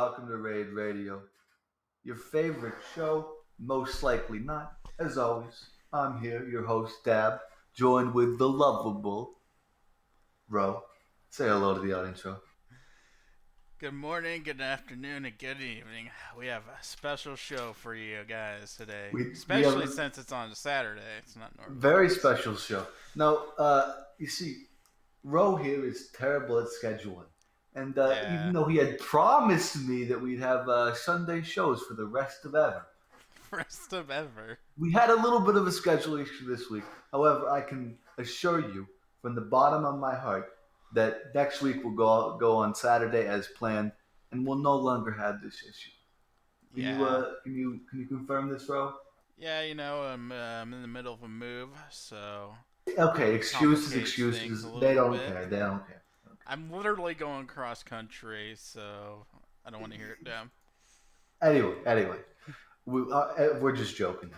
Welcome to Raid Radio, your favorite show, most likely not. As always, I'm here, your host Dab, joined with the lovable Ro. Say hello to the audience, Ro. Good morning, good afternoon, and good evening. We have a special show for you guys today, We have especially a since it's on a Saturday. It's not normally very on. special show. Now, you see, Ro here is terrible at scheduling. And even Yeah, though he had promised me that we'd have Sunday shows for the rest of ever, first of ever. we had a little bit of a schedule issue this week. However, I can assure you from the bottom of my heart that next week will go on Saturday as planned, and we'll no longer have this issue. Can you Yeah, confirm this, Ro? I'm in the middle of a move, so Okay, excuses, complicates things a excuses. They little don't bit. care. They don't care. Okay. I'm literally going cross country, so I don't want to hear it down. Anyway, we're just joking.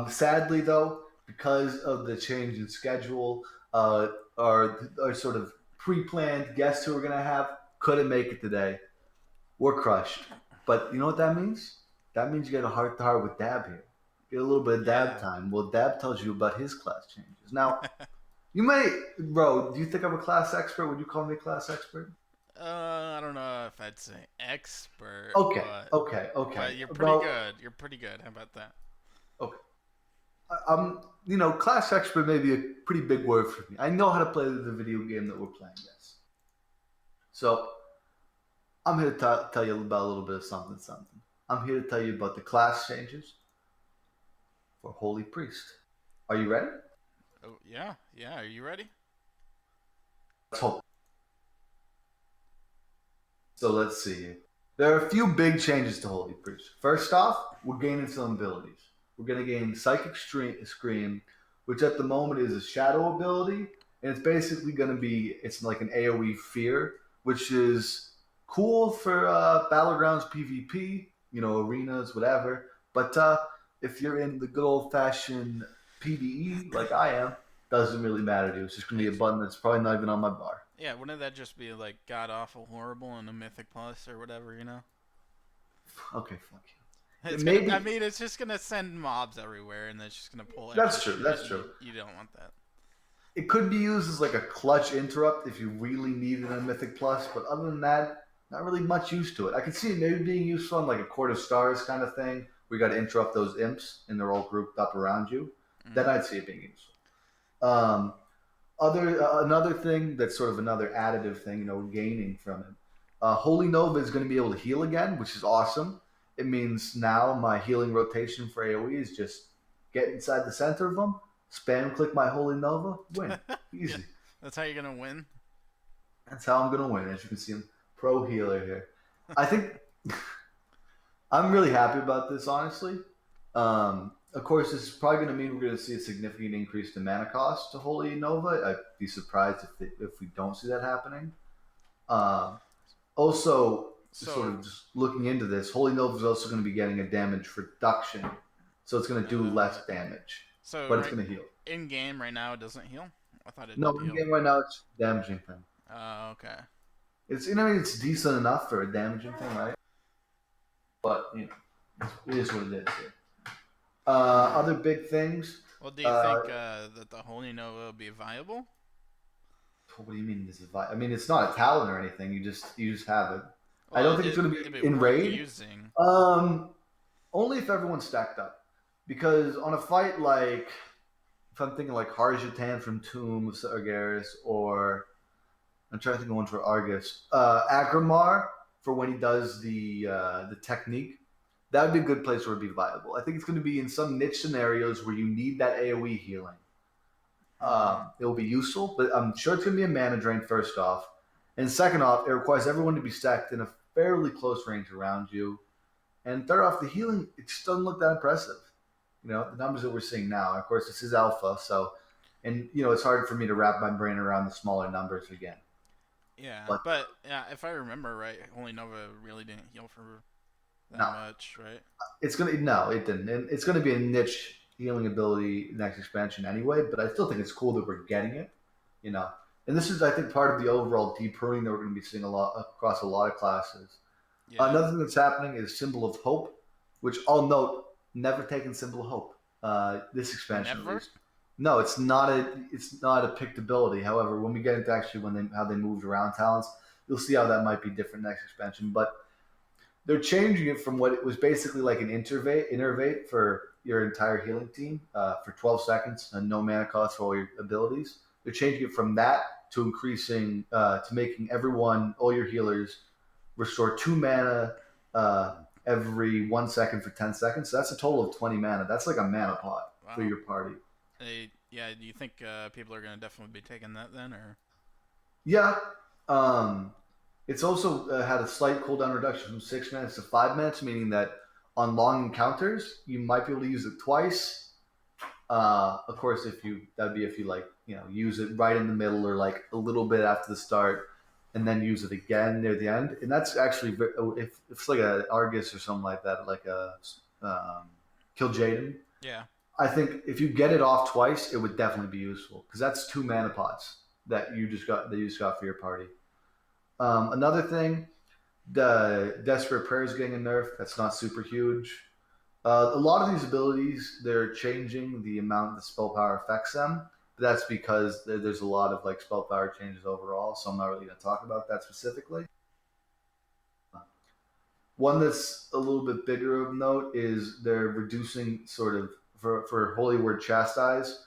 Sadly, though, because of the change in schedule, our sort of pre-planned guests who we're gonna have couldn't make it today. We're crushed. But you know what that means? That means you get a heart to heart with Dab here. Get a little bit of Dab Yeah. time. Well, Dab tells you about his class changes. Now, you may, bro. Do you think I'm a class expert? Would you call me a class expert? I don't know if I'd say expert, Okay, but okay. you're pretty Well, good. You're pretty good. How about that? okay. Class expert may be a pretty big word for me. I know how to play the video game that we're playing, yes. So I'm here to tell you about a little bit of something, something. I'm here to tell you about the class changes for Holy Priest. Are you ready? Oh yeah, yeah. Are you ready? Let's hope. So let's see. There are a few big changes to Holy Priest. First off, we're gaining some abilities. We're going to gain Psychic Scream, which at the moment is a shadow ability, and it's basically going to be it's like an AOE fear, which is cool for battlegrounds PvP, arenas, whatever. But if you're in the good old fashioned PvE like I am, doesn't really matter to you. It's just going to be a It's button that's probably not even on my bar. Yeah, wouldn't that just be like god awful horrible in a Mythic Plus or whatever, you know? Okay, fuck you. It's gonna. I Maybe mean, it's just gonna send mobs everywhere, and that's just gonna pull extra that's true. shit, That's and true. you don't want that. It could be used as like a clutch interrupt if you really need it in Mythic Plus, but other than that, not really much use to it. I could see it maybe being useful on like a Court of Stars kind of thing, where you got to interrupt those imps and they're all grouped up around you. Then Mm. I'd see it being useful. Um, other Another thing that's sort of another additive thing, gaining from it. Holy Nova is going to be able to heal again, which is awesome. It means now my healing rotation for AOE is just get inside the center of them, spam click my Holy Nova, win. Yeah, Easy. that's how you're gonna win. That's how I'm going to win. As you can see, I'm pro healer here. I think I'm really happy about this, honestly. Of course, this is probably going to mean we're going to see a significant increase in mana cost to Holy Nova. I'd be surprised if we don't see that happening. Um, Also, sort So, of just looking into this, Holy Nova is also going to be getting a damage reduction, so it's going to do less damage, so but it's right going to heal. in game right now it doesn't heal. I thought it No, did in heal. game right now it's a damaging thing. Okay. It's decent enough for a damaging thing, right? But it is what it is. Here. Other big things. Well, do you Uh, think that the Holy Nova will be viable? what do you mean? This is I mean, it's not a talent or anything. You just have it. I Well, don't think it's going to it'd be be in worth raid. using. Um, Only if everyone's stacked up. Because on a fight like, if I'm thinking like Harjatan from Tomb of Sargeras, or I'm trying to think of one for Argus, Agrimar for when he does the technique, that would be a good place where it'd be viable. I think it's going to be in some niche scenarios where you need that AOE healing. Hmm. It will be useful, but I'm sure it's going to be a mana drain first off. And second off, it requires everyone to be stacked in a fairly close range around you. And third off, the healing, it just doesn't look that impressive. The numbers that we're seeing now. Of course, this is alpha, so, and, it's hard for me to wrap my brain around the smaller numbers again. Yeah, But but yeah, if I remember right, Holy Nova really didn't heal for that no, much, right? no, it didn't. And it's going to be a niche healing ability next expansion anyway, but I still think it's cool that we're getting it, you know. And this is, I think, part of the overall deep pruning that we're going to be seeing a lot across a lot of classes. Yeah. Another thing that's happening is Symbol of Hope, which I'll note never taken Symbol of Hope. This expansion at Never. least. No, it's not a picked ability. However, when we get into actually how they moved around talents, you'll see how that might be different next expansion. But they're changing it from what it was basically like an innervate for your entire healing team for 12 seconds and no mana cost for all your abilities. They're changing it from that to increasing to making all your healers restore 2 mana every 1 second for 10 seconds. So that's a total of 20 mana. That's like a mana pot for Wow. your party. Yeah. Do you think people are gonna definitely be taking that then, or? Yeah. Um, it's also had a slight cooldown reduction from 6 minutes to 5 minutes, meaning that on long encounters, you might be able to use it twice. Of course, that'd be if you use it right in the middle or like a little bit after the start, and then use it again near the end. And that's actually if it's like a Argus or something like that, like a Kill Jaden. Yeah. I think if you get it off twice, it would definitely be useful because that's 2 mana pots that you just got for your party. Another thing, the Desperate Prayer is getting a nerf. That's not super huge. A lot of these abilities, they're changing the amount the spell power affects them. But that's because there's a lot of like spell power changes overall. So I'm not really going to talk about that specifically. One that's a little bit bigger of note is they're reducing sort of for Holy Word Chastise.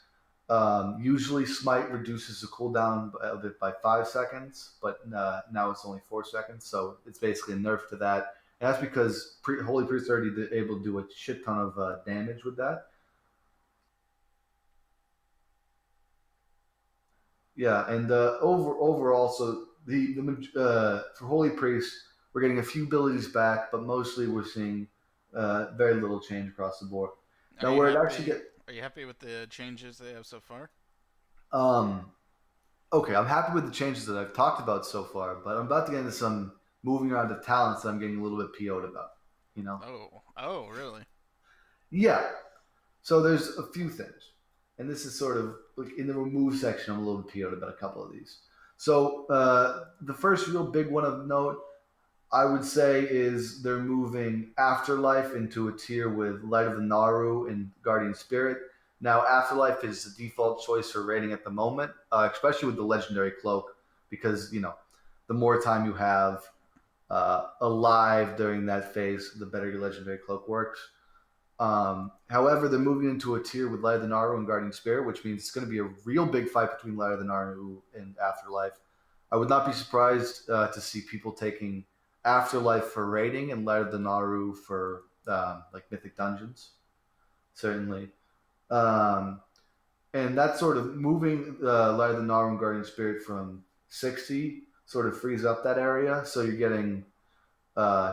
Usually, Smite reduces the cooldown of it by 5 seconds, but now it's only 4 seconds. So it's basically a nerf to that. And that's because Holy Priest already able to do a shit ton of damage with that. Yeah, and overall, so the for Holy Priest, we're getting a few abilities back, but mostly we're seeing very little change across the board. Are Now, you where it actually happy? get Are you happy with the changes they have so far? um, okay, I'm happy with the changes that I've talked about so far, but I'm about to get into some moving around of talents that I'm getting a little bit PO'd about. You know? Oh. Oh, really? Yeah. So there's a few things, and this is sort of like in the remove section. I'm a little bit PO'd about a couple of these. So the first real big one of note I would say is they're moving Afterlife into a tier with Light of the Naru and Guardian Spirit. Now, Afterlife is the default choice for rating at the moment, especially with the Legendary Cloak, because the more time you have alive during that phase, the better your Legendary Cloak works. However, they're moving into a tier with Light of the Naru and Guardian Spirit, which means it's going to be a real big fight between Light of the Naru and Afterlife. I would not be surprised to see people taking Afterlife for raiding and Light of the Naru for like Mythic Dungeons, certainly. Um, and that sort of moving Light of the Naru and Guardian Spirit from 60 sort of frees up that area. So you're getting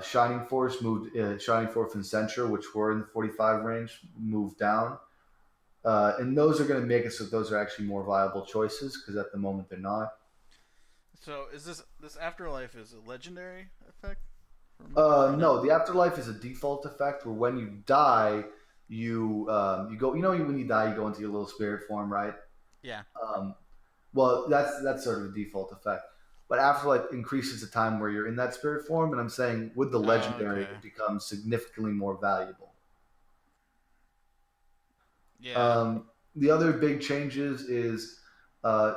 Shining Force and Centra, which were in the 45 range, moved down. And those are going to make it so those are actually more viable choices because at the moment they're not. So is this afterlife is a legendary effect or no? No, the afterlife is a default effect where when you die, you go. When you die, you go into your little spirit form, right? Yeah. Um, well, that's sort of a default effect. But afterlife increases the time where you're in that spirit form, and I'm saying with the Oh, legendary, okay. it becomes significantly more valuable. Yeah. Um, the other big changes is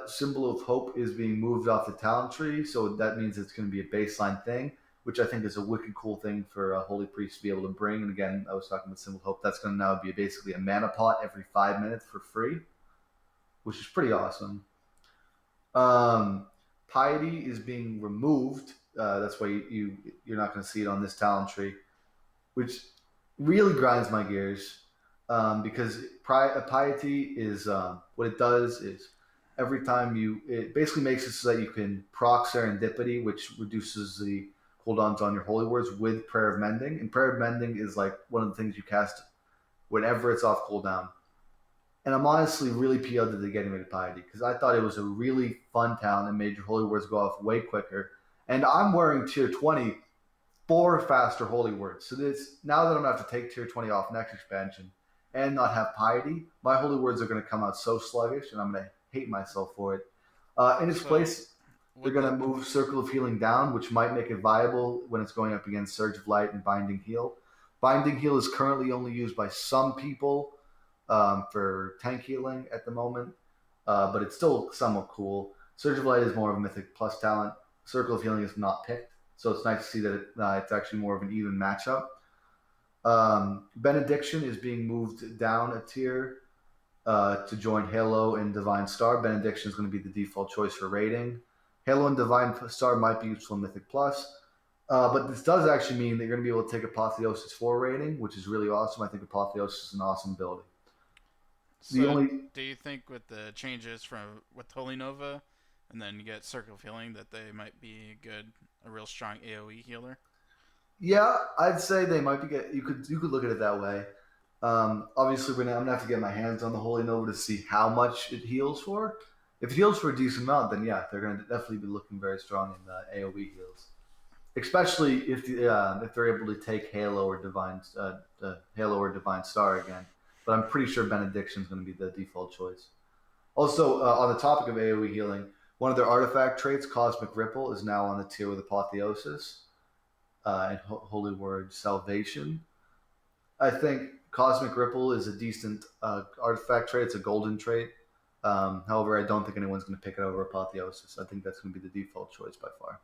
Symbol of Hope is being moved off the talent tree, so that means it's going to be a baseline thing, which I think is a wicked cool thing for a Holy Priest to be able to bring. And again, I was talking about Symbol of Hope. That's going to now be basically a mana pot every 5 minutes for free, which is pretty awesome. Um, Piety is being removed. That's why you're not going to see it on this talent tree, which really grinds my gears because piety is what it does is every time it basically makes it so that you can proc serendipity, which reduces the cooldowns on your holy words with prayer of mending. And prayer of mending is like one of the things you cast whenever it's off cooldown. And I'm honestly really PO'd that they're getting rid of piety because I thought it was a really fun talent and made your holy words go off way quicker. And I'm wearing tier 20 four faster holy words. So this now that I'm gonna have to take tier 20 off next expansion and not have piety, my holy words are gonna come out so sluggish, and I'm gonna hate myself for it. In its So place, They're What going to the? move Circle of Healing down, which might make it viable when it's going up against Surge of Light and Binding Heal. Binding Heal is currently only used by some people for tank healing at the moment, but it's still somewhat cool. Surge of Light is more of a Mythic Plus talent. Circle of Healing is not picked, so it's nice to see that it's actually more of an even matchup. Benediction is being moved down a tier to join Halo and Divine Star. Benediction is going to be the default choice for raiding. Halo and Divine Star might be useful in Mythic Plus. But this does actually mean that you're going to be able to take Apotheosis for rating, which is really awesome. I think Apotheosis is an awesome ability. The So, only do you think with the changes from with Holy Nova, and then you get Circle of Healing, that they might be a real strong AOE healer? Yeah, I'd say they might be. You could look at it that way. Obviously, I'm gonna have to get my hands on the Holy Nova to see how much it heals for. If it heals for a decent amount, then yeah, they're gonna definitely be looking very strong in the AOE heals. Especially if they're able to take Halo or Divine Star again. But I'm pretty sure Benediction is going to be the default choice. Also, on the topic of AOE healing, one of their artifact traits, Cosmic Ripple, is now on the tier with Apotheosis and Holy Word Salvation. I think Cosmic Ripple is a decent artifact trait. It's a golden trait. However, I don't think anyone's going to pick it over Apotheosis. I think that's going to be the default choice by far.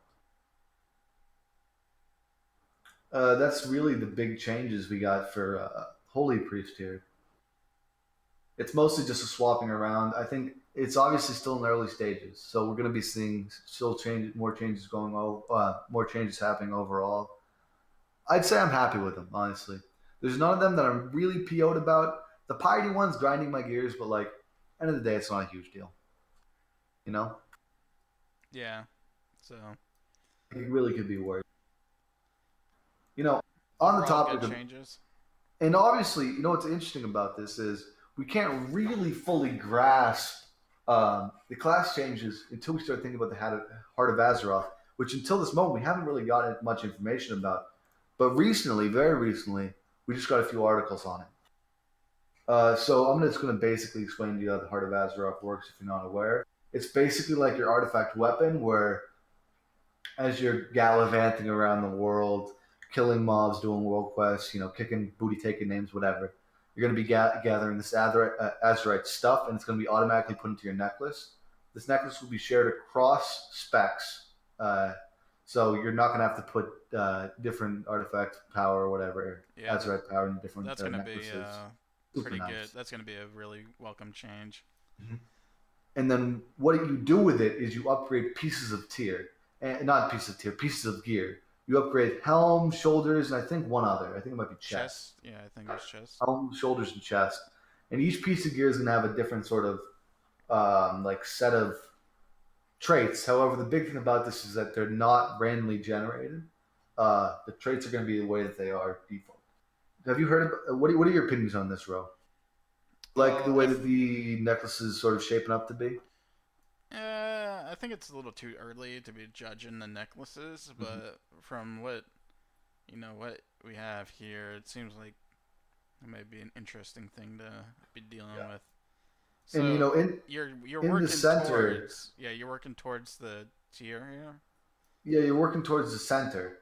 That's really the big changes we got for Holy Priest here. It's mostly just a swapping around. I think it's obviously still in the early stages, so we're going to be seeing more changes more changes happening overall. I'd say I'm happy with them, honestly. There's none of them that I'm really PO'd about. The piety one's grinding my gears, but like, end of the day, it's not a huge deal. You know, Yeah. So it really could be worse. You know, on the overall, good topic of changes. And obviously, what's interesting about this is we can't really fully grasp the class changes until we start thinking about the Heart of Azeroth, which until this moment we haven't really gotten much information about. But recently, very recently, we just got a few articles on it. So I'm just going to basically explain to you how the Heart of Azeroth works if you're not aware. It's basically like your artifact weapon, where as you're gallivanting around the world, killing mobs, doing world quests, kicking booty, taking names, whatever. You're going to be gathering this Azerite stuff, and it's going to be automatically put into your necklace. This necklace will be shared across specs, so you're not going to have to put different artifact power or whatever, Yeah, Azerite power in different that's gonna be necklaces. Super pretty good. nice. That's gonna be a really welcome change. Mhm. And then what you do with it is you upgrade pieces of tier, and not pieces of tier, pieces of gear. You upgrade helm, shoulders, and I think one other. I think it might be chest. Chest. Yeah, I think it was chest. Helm, shoulders, and chest. And each piece of gear is going to have a different sort of like set of traits. However, the big thing about this is that they're not randomly generated. The traits are going to be the way that they are default. Have you heard of what are your opinions on this, Ro? Like the Well, way that the necklace is sort of shaping up to be? I think it's a little too early to be judging the necklaces, Mm-hmm. but from what we have here, it seems like it might be an interesting thing to be dealing Yeah. with. And So in you're in the working center, towards you're working towards the tier here. yeah, you're working towards the center,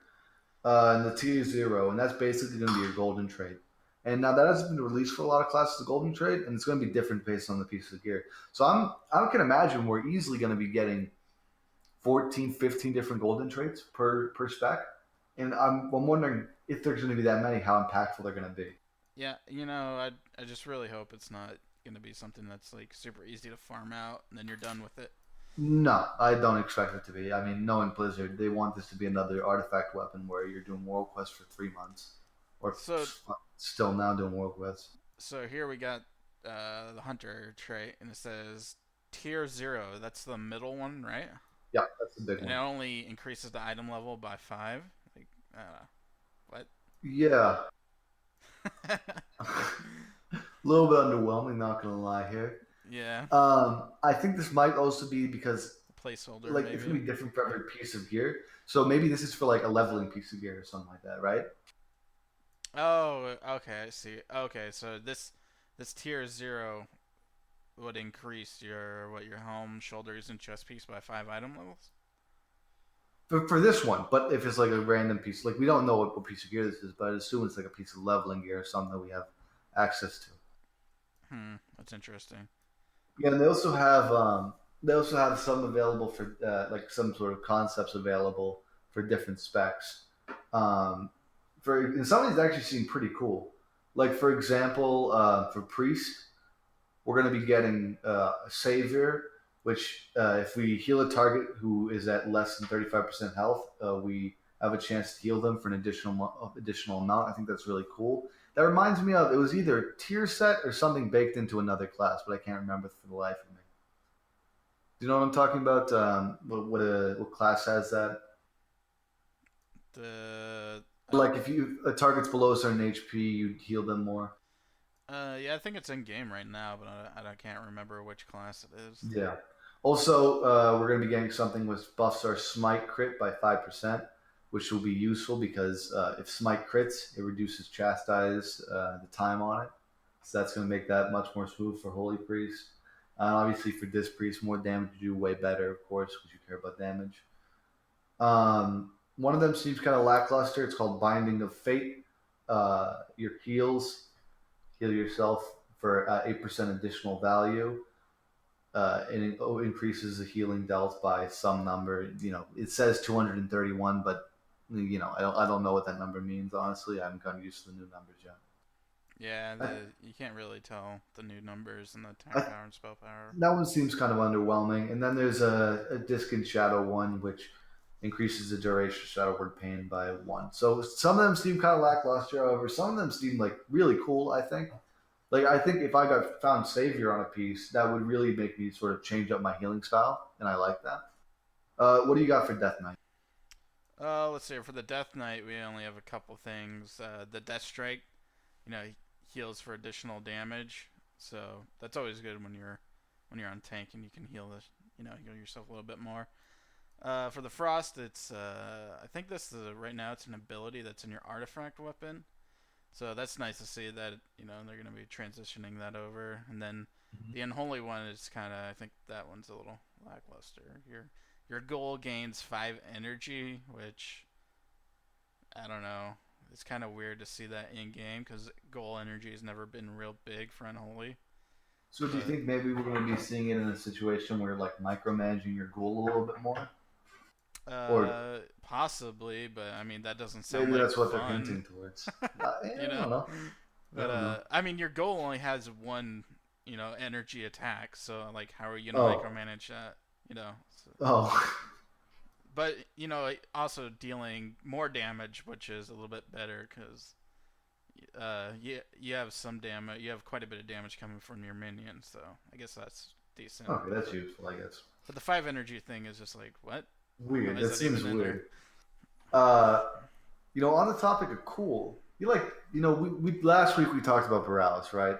and the tier zero, and that's basically going to be your golden trait. And now that hasn't been released for a lot of classes, the golden trait, and it's going to be different based on the piece of gear. So I can imagine we're easily going to be getting 14, 15 different golden traits per spec, and I'm wondering if there's going to be that many, how impactful they're going to be. Yeah, I just really hope it's not gonna be something that's like super easy to farm out and then you're done with it. No, I don't expect it to be. I mean, knowing Blizzard, they want this to be another artifact weapon where you're doing world quests for 3 months, or So still now doing world quests. so here we got the hunter trait, and it says tier zero. That's the middle one, right? Yeah, that's the big And it one. only increases the item level by 5. Like, what? Yeah, a little bit underwhelming. Not gonna lie here. Yeah, I think this might also be because placeholder like it's maybe. gonna be different for every piece of gear. So maybe this is for like a leveling piece of gear or something like that, right? Oh, okay, I see. Okay, so this tier zero would increase your helm, shoulders, and chest piece by 5 item levels. for this one. But if it's like a random piece, like we don't know what piece of gear this is, but I assume it's like a piece of leveling gear or something that we have access to. That's interesting. Yeah, and they also have some available for like some sort of concepts available for different specs. Um, for and some of these actually seem pretty cool. Like for example, for priest, we're going to be getting a savior, which if we heal a target who is at less than 35% health, we have a chance to heal them for an additional amount. I think that's really cool. That reminds me of it was either a tier set or something baked into another class, but I can't remember for the life of me. Do you know what I'm talking about? What class has that? The Like if you a target's below a certain HP, you heal them more. yeah, I think it's in game right now, but I can't remember which class it is. Yeah. Also, we're going to be getting something which buffs our smite crit by 5%, which will be useful because if smite crits, it reduces chastise the time on it. So that's going to make that much more smooth for Holy Priest. Obviously, for this priest, more damage you do, way better, of course, because you care about damage. One of them seems kind of lackluster. It's called Binding of Fate. Your heal yourself for 8% additional value. And it increases the healing dealt by some number. You know, it says 231, but you know, I don't know what that number means. Honestly, I haven't gotten used to the new numbers yet. Yeah, I, you can't really tell the new numbers and the attack I, power and spell power. that one seems kind of underwhelming. And then there's a Disc and Shadow one, which increases the duration of Shadow Word Pain by 1. So some of them seem kind of lackluster. However, some of them seem like really cool. I think. Like I think if I got found Savior on a piece, that would really make me sort of change up my healing style, and I like that. What do you got for Death Knight? Let's see. For the Death Knight, we only have a couple things. The Death Strike, heals for additional damage, so that's always good when you're on tank and you can heal yourself a little bit more. For the Frost, it's I think this is right now it's an ability that's in your artifact weapon. So that's nice to see that they're going to be transitioning that over, and then the unholy one is kind of I think that one's a little lackluster. Your goal gains 5 energy, which I don't know. It's kind of weird to see that in game because goal energy has never been real big for unholy. So do you But think maybe we're going to be seeing it in a situation where like micromanaging your goal a little bit more, or possibly, but I mean that doesn't sound maybe like that's what they're fun, hinting towards? you I know. don't know. I But don't know. I mean, your goal only has one, energy attack. So like, how are you gonna Oh, micromanage that? You know. So, oh, but also dealing more damage, which is a little bit better because you have some damage. You have quite a bit of damage coming from your minions. So I guess that's decent. okay, But that's useful, I guess. but the 5 energy thing is just like what? Why Weird. is That that seems even in there? weird. Uh, on the topic of cool, we last week we talked about Borealis, right?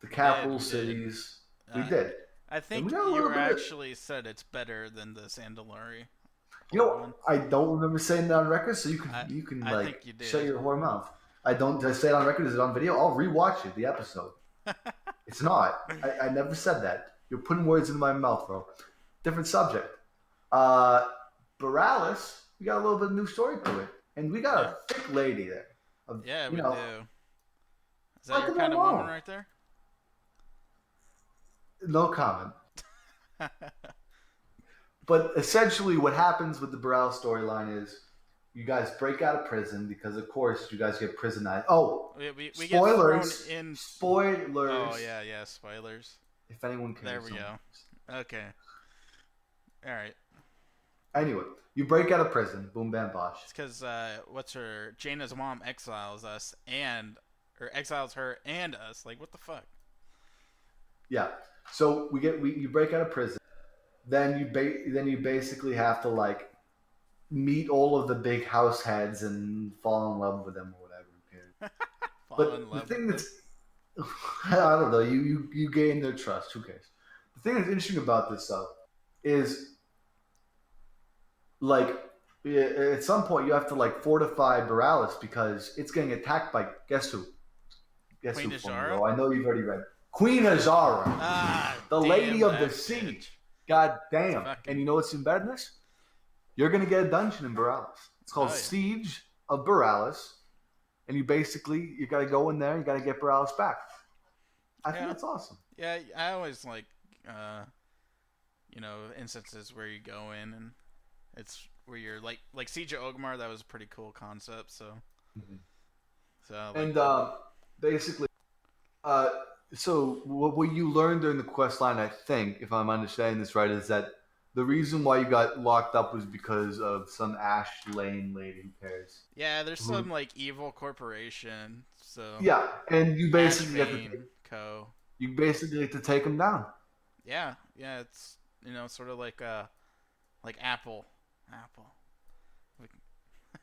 The We did. capital We did. cities. We Uh, did, I and we think got a you little bit of. actually said it's better than the Zanadlari old one. I don't remember saying that on record, so I you can I like think you shut did. your whore mouth. I don't. Did I say it on record? Is it on video? I'll rewatch it. The episode. It's not. I never said that. You're putting words into my mouth, bro. Different subject. Uh, Borealis, we got a little bit of new story to it, and we got Yeah. a thick lady there. Of, Yeah, you we know, do. Is that what your did I kind of woman know? right there? No comment. But essentially, what happens with the Borealis storyline is you guys break out of prison because, of course, you guys get prisonized. Oh, we get thrown spoilers! in. Oh Spoilers! yeah, spoilers. If anyone There cares we so go. much. Okay. All right. Anyway, you break out of prison. Boom, bam, bosh. It's because what's her Jaina's mom exiles us and or exiles her and us. Like what the fuck? Yeah. So you break out of prison. Then you basically have to like meet all of the big house heads and fall in love with them or whatever. Fall in But the love thing with them. that's I don't know. You gain their trust. Who cares? The thing that's interesting about this though is like at some point you have to like fortify Borealis because it's getting attacked by guess who? Guess Queen who? From Azara. Bro? I know you've already read Queen Azara, Ah, the damn Lady of the that Sea. bitch. God damn! And Fucking you know what's even better than this? you're going to get a dungeon in Borealis. It's called Siege of Borealis, and you got to go in there. You got to get Borealis back. I think that's awesome. Yeah, I always like, instances where you go in and it's where you're like Siege of Orgrimmar. That was a pretty cool concept. So, basically, so what you learned during the quest line, I think, if I'm understanding this right, is that the reason why you got locked up was because of some Ash Lane lady. Who cares? Yeah, there's some like evil corporation. So yeah, and you basically you basically have to take them down. Yeah, it's sort of like Apple.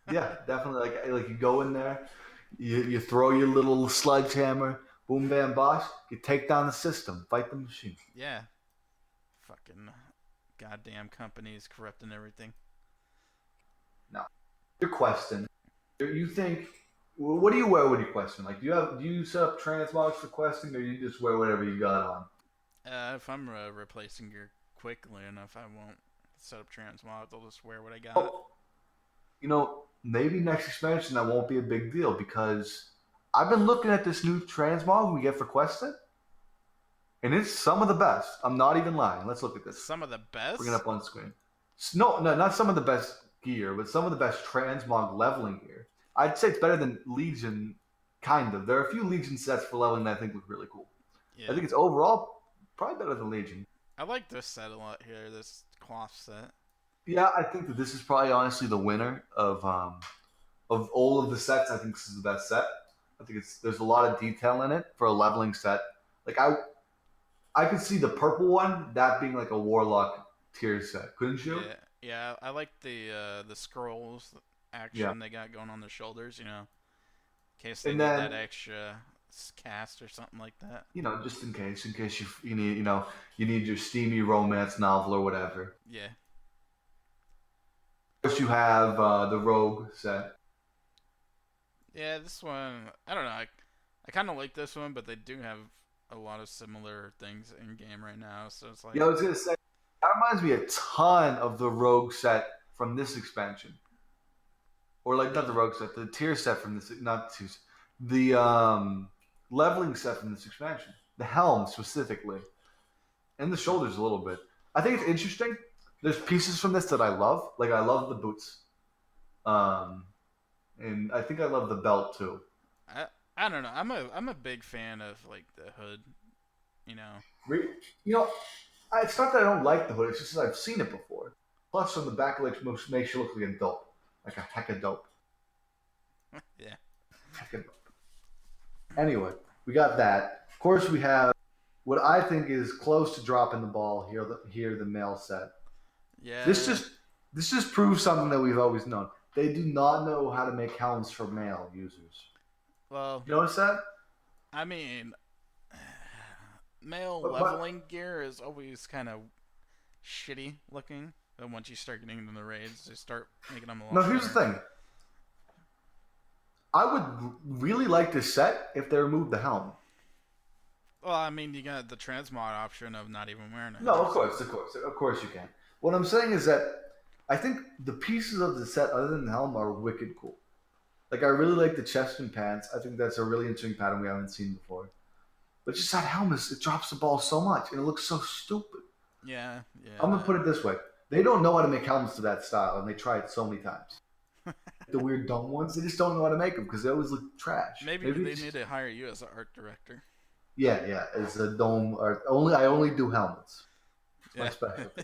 Yeah, definitely. Like you go in there, you throw your little sledgehammer, boom, bam, bosh. You take down the system, fight the machine. Yeah, fucking goddamn companies corrupting everything. No, your question. You think? What do you wear with your question? Like, do you set up transmogs for questing, or you just wear whatever you got on? If I'm replacing gear quickly enough, I won't set up transmogs. I'll just wear what I got. Maybe next expansion that won't be a big deal because I've been looking at this new transmog we get for questing, and it's some of the best. I'm not even lying. Let's look at this. Some of the best? Bring it up on screen. No, not some of the best gear, but some of the best transmog leveling gear. I'd say it's better than Legion, kind of. There are a few Legion sets for leveling that I think look really cool. Yeah. I think it's overall probably better than Legion. I like this set a lot here, this cloth set. Yeah, I think that this is probably honestly the winner of all of the sets. I think this is the best set. I think there's a lot of detail in it for a leveling set. Like I could see the purple one, that being like a warlock tier set, couldn't you? Yeah. I like the scrolls action they got going on their shoulders. In case they need that extra cast or something like that. Just in case you need you need your steamy romance novel or whatever. Yeah. Of course, you have the rogue set. Yeah, this one I don't know. I kind of like this one, but they do have a lot of similar things in game right now. So it's like I was gonna say that reminds me a ton of the rogue set from this expansion, or like not the rogue set, the tier set from this, the leveling set from this expansion. The helm specifically, and the shoulders a little bit. I think it's interesting. There's pieces from this that I love. Like I love the boots, and I think I love the belt too. I don't know. I'm a big fan of like the hood. It's not that I don't like the hood. It's just that I've seen it before. Plus, from the back, it makes you look like a dope, like a heck of dope. Yeah. Heck of dope. Anyway, we got that. Of course, we have what I think is close to dropping the ball here. The mail set. Yeah. This just proves something that we've always known. They do not know how to make helms for male users. Well, you notice that? I mean, male leveling gear is always kind of shitty looking. And once you start getting into the raids, they start making them a lot. No, here's the thing. I would really like this set if they removed the helm. Well, I mean, you got the transmog option of not even wearing it. No, of course you can. What I'm saying is that I think the pieces of the set other than the helm are wicked cool. Like, I really like the chest and pants. I think that's a really interesting pattern we haven't seen before. But just that helm, it drops the ball so much, and it looks so stupid. Yeah. I'm going to put it this way. They don't know how to make helmets to that style, and they try it so many times. The weird dome ones, they just don't know how to make them because they always look trash. Maybe they need to hire you as an art director. Yeah, as a dome art. I only do helmets. It's my specialty.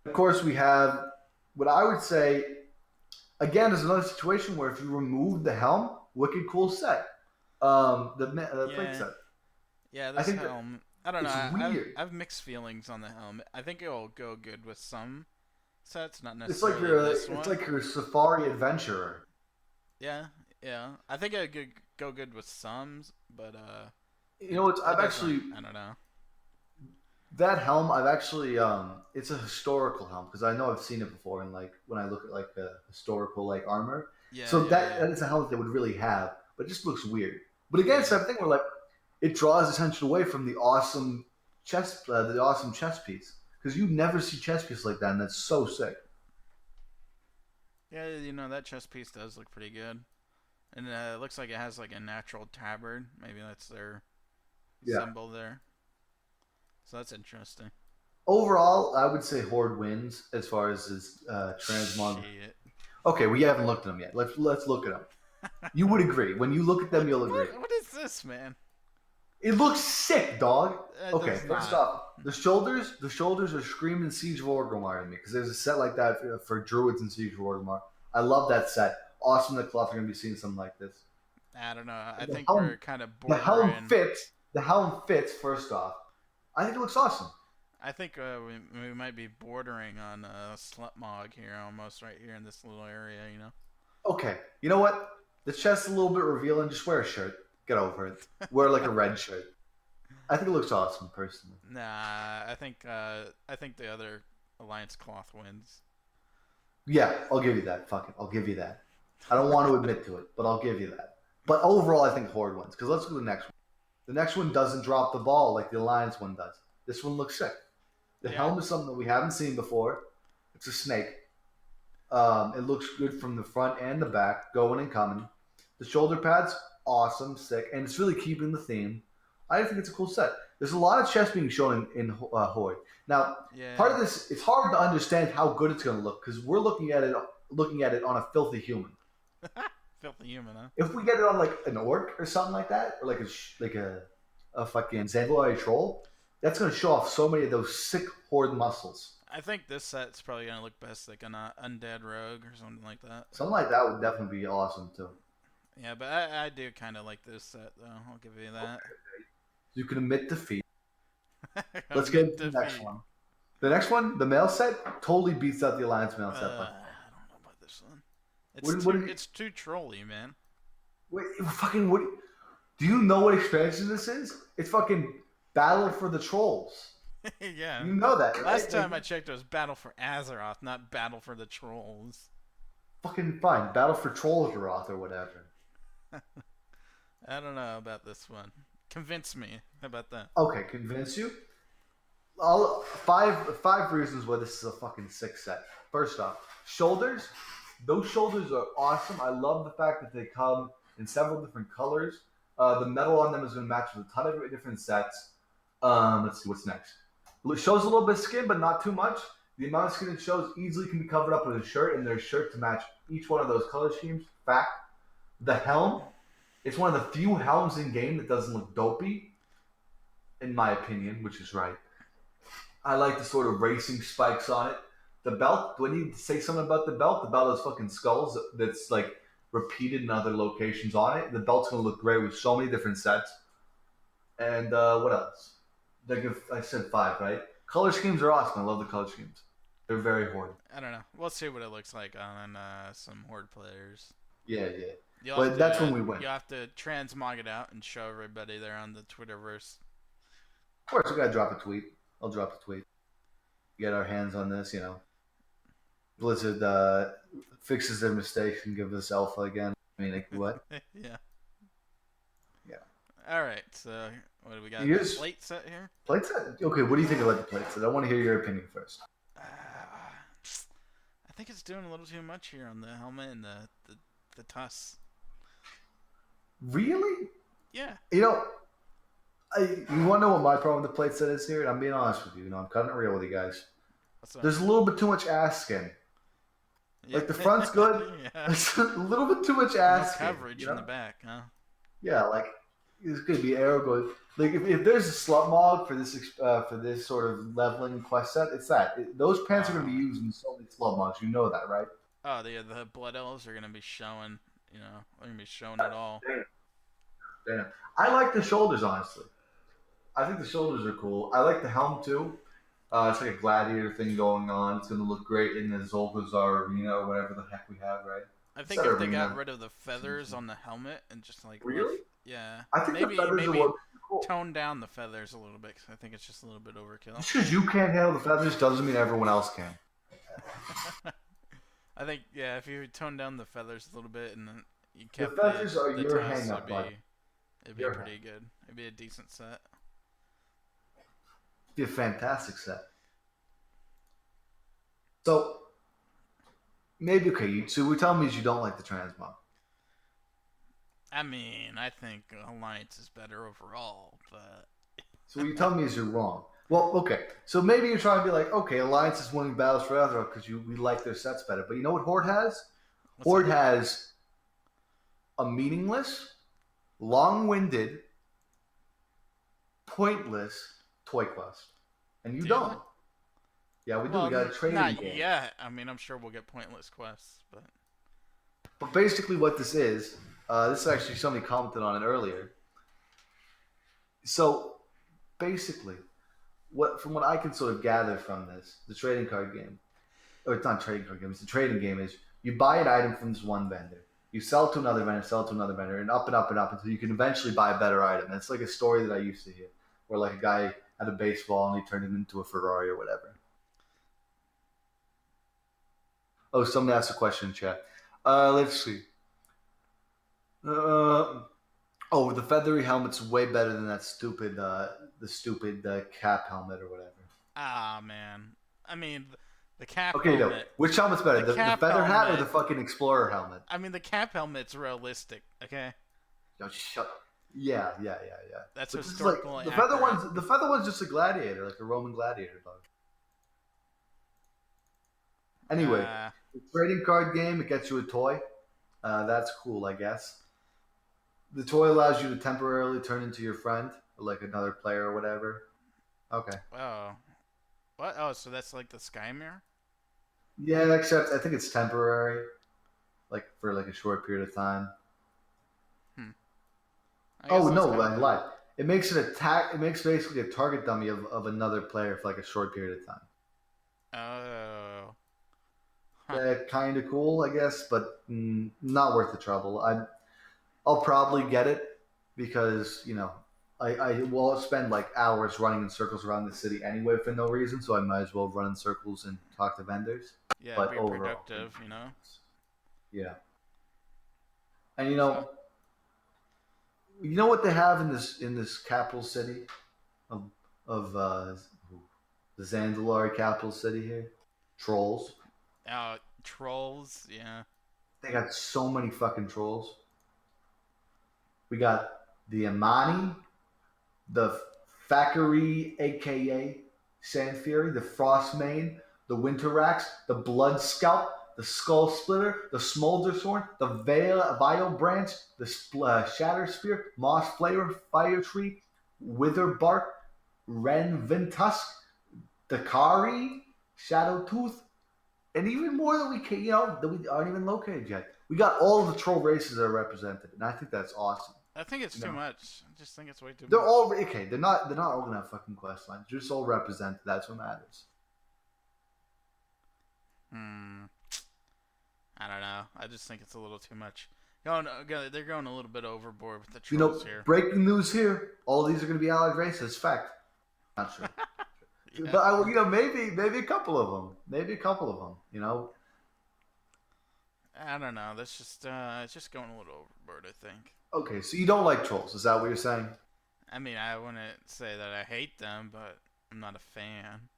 Of course, we have what I would say. Again, is another situation where if you remove the helm, wicked cool set. The plate set. Yeah, this helm. I don't know. I've mixed feelings on the helm. I think it'll go good with some sets, not necessarily It's like your Safari Adventurer. Yeah. I think it could go good with some, but I don't know. That helm, I've actually it's a historical helm because I know I've seen it before, and like when I look at like the historical like armor. Yeah. So that is a helm that they would really have, but it just looks weird. But again, it's that thing where like it draws attention away from the awesome chest piece. because you never see chest piece like that, and that's so sick. Yeah, that chest piece does look pretty good. And it looks like it has like a natural tabard. Maybe that's their Yeah. symbol there. So that's interesting. Overall, I would say Horde wins as far as his transmog. Shit. Okay, we haven't looked at them yet. Let's look at them. You would agree. When you look at them, you'll agree. What is this, man? It looks sick, dog. It Okay, does first not. off, the shoulders are screaming Siege of Orgrimmar to me because there's a set like that for Druids and Siege of Orgrimmar. I love that set. Awesome that Cloth are going to be seeing something like this. I don't know. I The think helm, we're kind of the helm bordering. fits. The helm fits. First off, I think it looks awesome. I think we might be bordering on Slutmog here, almost right here in this little area. Okay, you know what? The chest's a little bit revealing. Just wear a shirt. Get over it. Wear like a red shirt. I think it looks awesome, personally. Nah, I think the other Alliance Cloth wins. Yeah, I'll give you that. Fuck it. I'll give you that. I don't want to admit to it, but I'll give you that. But overall, I think Horde wins. Because let's go to the next one. The next one doesn't drop the ball like the Alliance one does. This one looks sick. The helm is something that we haven't seen before. It's a snake. It looks good from the front and the back, going and coming. The shoulder pads, awesome, sick, and it's really keeping the theme. I think it's a cool set. There's a lot of chest being shown in Horde. Now, part of this, it's hard to understand how good it's going to look because we're looking at it on a filthy human. Filthy human, huh? If we get it on like an orc or something like that, or like a fucking zanadlari troll, that's going to show off so many of those sick Horde muscles. I think this set's probably going to look best like an undead rogue or something like that. Something like that would definitely be awesome too. Yeah, but I do kind of like this set though. I'll give you that. Okay. You can admit defeat. Let's get into the next one. The next one, the mail set, totally beats out the Alliance mail set. I don't know about this one. It's too trolly, man. Wait, fucking what? Do you know what expansion this is? It's fucking Battle for the Trolls. Yeah. You know that, right? Last time I checked, it was Battle for Azeroth, not Battle for the Trolls. Fucking fine. Battle for Trollsroth or whatever. I don't know about this one. Convince me. How about that? Okay, convince you? Five reasons why this is a fucking sick set. First off, shoulders. Those shoulders are awesome. I love the fact that they come in several different colors. The metal on them is going to match with a ton of different sets. Let's see what's next. It shows a little bit of skin, but not too much. The amount of skin it shows easily can be covered up with a shirt, and there's a shirt to match each one of those color schemes. Fact. The helm. It's one of the few helms in game that doesn't look dopey, in my opinion, which is right. I like the sort of racing spikes on it. The belt. Do I need to say something about the belt? The belt has fucking skulls that's like repeated in other locations on it. The belt's gonna look great with so many different sets. And what else? I said 5, right? Color schemes are awesome. I love the color schemes. They're very Horde. I don't know. We'll see what it looks like on some Horde players. Yeah. But that's when we win. You'll have to transmog it out and show everybody there on the Twitterverse. Of course, we gotta drop a tweet. I'll drop a tweet. Get our hands on this, Blizzard fixes their mistakes and gives us alpha again. I mean, like, what? Yeah. Yeah. All right. So, what do we got? Plate set here? Plate set? Okay, what do you think about the plate set? I want to hear your opinion first. I think it's doing a little too much here on the helmet and the tusks. Really? Yeah. You want to know what my problem with the plate set is here? And I'm being honest with you. I'm cutting it real with you guys. There's a little bit too much ass skin. Yeah. Like the front's good. Yeah. There's a little bit too much ass skin. Coverage in the back, huh? Yeah, like it's gonna be arrow going. Like if there's a slut mod for this sort of leveling quest set, it's that. Those pants are gonna be used in so many slut mods. You know that, right? Oh, the blood elves are gonna be showing. They're gonna be showing it all. Damn. I like the shoulders, honestly. I think the shoulders are cool. I like the helm too. It's like a gladiator thing going on. It's going to look great in the Zolgazar arena or whatever the heck we have, right? I think if they got rid of the feathers on the helmet and just like really, I think maybe cool. Tone down the feathers a little bit because I think it's just a little bit overkill. Just because you can't handle the feathers doesn't mean everyone else can. I think if you tone down the feathers a little bit and then you kept the feathers are your tusks, hang-up, it'd be pretty good. It'd be a decent set. It'd be a fantastic set. So maybe okay. So we're telling me is you don't like the transmog. I mean, I think Alliance is better overall, but So what you're telling me is you're wrong. Well, okay. So maybe you're trying to be like, okay, Alliance is winning battles for Azeroth because we like their sets better. But you know what Horde has? what's Horde that? has a meaningless, long-winded, pointless toy quest, and you Do they? don't. Yeah, we do. We Well, got a trading not game. yet. I mean, I'm sure we'll get pointless quests, but But basically, what this is actually somebody commented on it earlier. So basically, what from what I can sort of gather from this, the trading card game, or it's not a trading card game, it's a trading game is you buy an item from this one vendor, you sell it to another vendor, sell it to another vendor, and up and up until you can eventually buy a better item. And it's like a story that I used to hear, where like a guy had a baseball and he turned it into a Ferrari or whatever. Oh, somebody asked a question in chat. Let's see. Uh, oh, the feathery helmet's way better than that stupid, the stupid cap helmet or whatever. ah, man. I mean, the cap Okay, though, helmet. which helmet's The better, the cap feather hat or the helmet. fucking explorer helmet? I mean, the cap helmet's realistic. Okay, Yo, shut. Yeah. that's But this is like historical the feather accurate. one's. The feather one's just a gladiator, like a Roman gladiator dog. Anyway, Uh, the trading card game. It gets you a toy. That's cool, I guess. The toy allows you to temporarily turn into your friend, or like another player or whatever. Okay. oh, what? Oh, so that's like the Sky Mirror? Yeah, except I think it's temporary, like for like a short period of time. Hmm. I guess Oh that's no, kind I of cool. lied. It makes it attack. It makes basically a target dummy of another player for like a short period of time. Oh, huh. Kind of cool, I guess, but not worth the trouble. I'll probably get it because I will spend like hours running in circles around the city anyway for no reason, so I might as well run in circles and talk to vendors. Yeah, But be overall, productive, you know. yeah. And So, you know what they have in this capital city of of the zanadlari capital city here? Trolls. trolls. Yeah. They got so many fucking trolls. We got the Amani, the Thackeray, aka Sand Fury, the Frostmane, the Winterrax, the Blood Scalp, the Skull Splitter, the Smolder Sword, the Vile Branch, the Shatter Spear, Moss Flayer, Fire Tree, Wither Bark, Ren Vintusk, Dakari, Shadow Tooth, and even more that we aren't even located yet. We got all of the troll races that are represented, and I think that's awesome. I think it's You too know, much. I just think it's way too they're much. all okay. They're not all gonna have fucking quest lines. They're just all represented. That's what matters. Hmm. I don't know. I just think it's a little too much. They're going a little bit overboard with the trolls here. Breaking news here. All these are gonna be allied races. Fact. Not sure, Yeah. but maybe a couple of them. Maybe a couple of them. I don't know. That's just it's just going a little overboard. I think. Okay, so you don't like trolls. Is that what you're saying? I mean, I wouldn't say that I hate them, but I'm not a fan.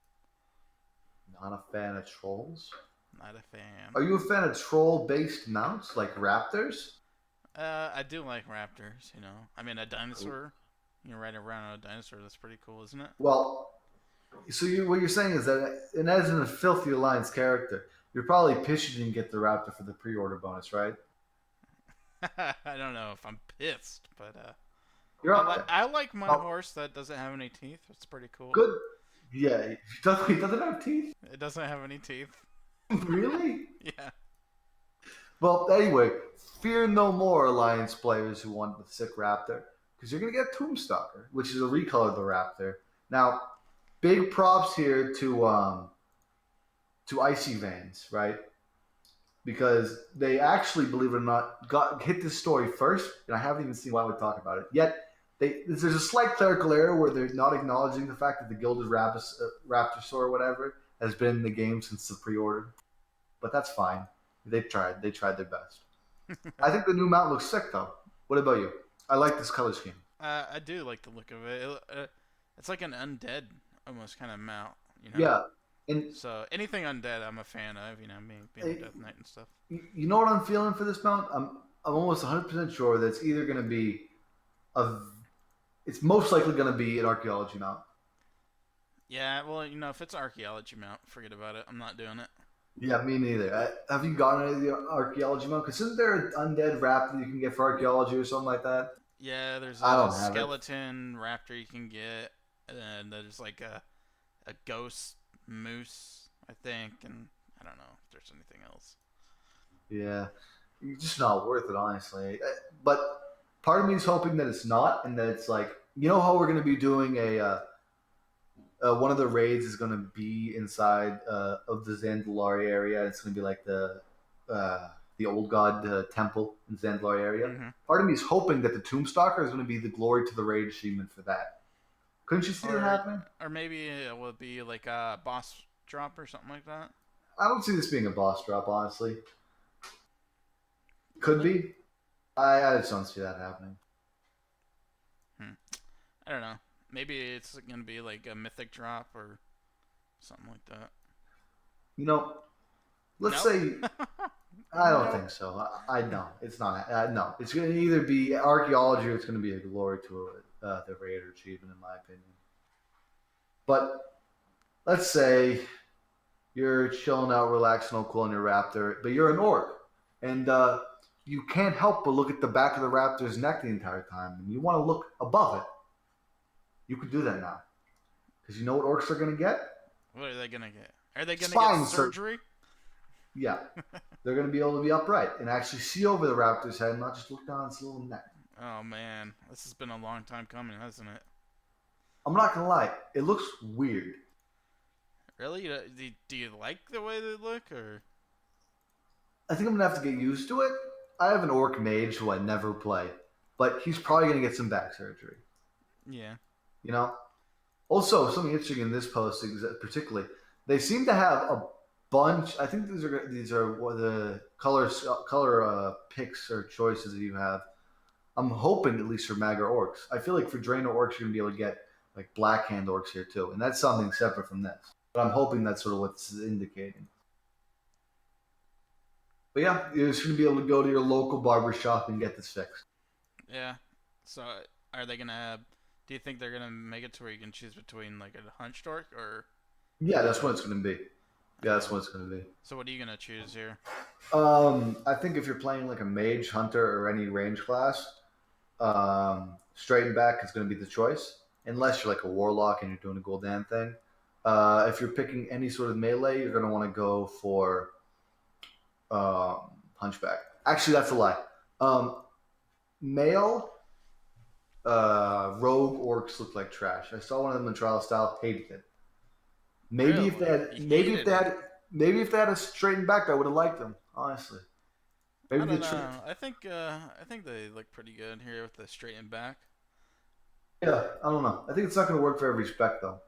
Not a fan of trolls. Not a fan. Are you a fan of troll-based mounts like raptors? I do like raptors. You know, I mean, a Cool. dinosaur. You can ride around on a dinosaur. That's pretty cool, isn't it? Well, so what you're saying is that, and as in a filthy alliance character, you're probably pissed you didn't get the raptor for the pre-order bonus, right? I don't know if I'm pissed, but You're up there. I like my Oh, horse that doesn't have any teeth. It's pretty cool. good. Yeah, he doesn't have teeth. It doesn't have any teeth. Really? Yeah. Well, anyway, fear no more, alliance players who want the sick raptor, because you're gonna get Tombstalker, which is a recolor of the raptor. Now, big props here to Icy Vans, right? Because they actually, believe it or not, hit this story first, and I haven't even seen why we talk about it yet. There's a slight clerical error where they're not acknowledging the fact that the Gilded Raptor or whatever has been in the game since the pre-order, but that's fine. They tried. They tried their best. I think the new mount looks sick, though. What about you? I like this color scheme. I do like the look of it. It's like an undead almost kind of mount, you know. Yeah. And So anything undead, I'm a fan of. You know, being a uh, Death Knight and stuff. you know what I'm feeling for this mount? I'm almost 100% sure that it's either going to be a. It's most likely going to be an archaeology mount. Yeah, well, you know, if it's archaeology mount, forget about it. I'm not doing it. Yeah, me neither. Have you gotten any of the archaeology mount? Because isn't there an undead raptor you can get for archaeology or something like that? Yeah, there's I a don't have it. skeleton raptor you can get, and there's like a ghost moose, I think, and I don't know if there's anything else. Yeah, it's just not worth it, honestly. But part of me is hoping that it's not, and that it's like how we're going to be doing one of the raids is going to be inside of the Zanadlari area. It's going to be like the old god temple in Zanadlari area. Mm-hmm. Part of me is hoping that the Tombstalker is going to be the glory to the raid achievement for that. Couldn't you see that Or happening? or maybe it will be like a boss drop or something like that. I don't see this being a boss drop, honestly. Could Really? be. I just don't see that happening. I don't know. Maybe it's gonna be like a mythic drop or something like that. You know, let's No. say I don't No. think so. I no, it's not. No, it's going to either be archaeology or it's going to be a glory to the raider achievement, in my opinion. But let's say you're chilling out, relaxing, all cool on your raptor, but you're an orc, and you can't help but look at the back of the raptor's neck the entire time, and you want to look above it. You could do that now, because you know what orcs are going to get? What are they gonna get? Are they gonna get Spine sur- surgery? Yeah, they're going to be able to be upright and actually see over the raptor's head, and not just look down its little neck. Oh man, this has been a long time coming, hasn't it? I'm not gonna lie, it looks weird. Really? Do you like the way they look, or? I think I'm gonna have to get used to it. I have an orc mage who I never play, but he's probably gonna get some back surgery. Yeah. You know. Also, something interesting in this post, particularly, they seem to have a bunch. I think these are what the color picks or choices that you have. I'm hoping at least for Magar orcs. I feel like for Draenor orcs, you're gonna be able to get like Black Hand orcs here too, and that's something separate from this. But I'm hoping that's sort of what's indicating. But yeah, you're just going to be able to go to your local barber shop and get this fixed. Yeah. So are they gonna? Do you think they're gonna make it to where you can choose between like a hunched orc or? Yeah, that's what Uh, it's going to be. Yeah, that's what it's going to be. so what are you gonna choose here? I think if you're playing like a mage, hunter, or any range class, straight and back is going to be the choice, unless you're like a warlock and you're doing a Gul'dan thing. If you're picking any sort of melee, you're going to want to go for hunchback. Actually, that's a lie. Male rogue orcs look like trash. I saw one of them in trial style, hated it. Maybe if they Really? had, You maybe if hated they it? had, maybe if they had a straightened back, I would have liked them. Honestly, I maybe don't the trick. know. I think they look pretty good here with the straightened back. Yeah, I don't know. I think it's not going to work for every spec though.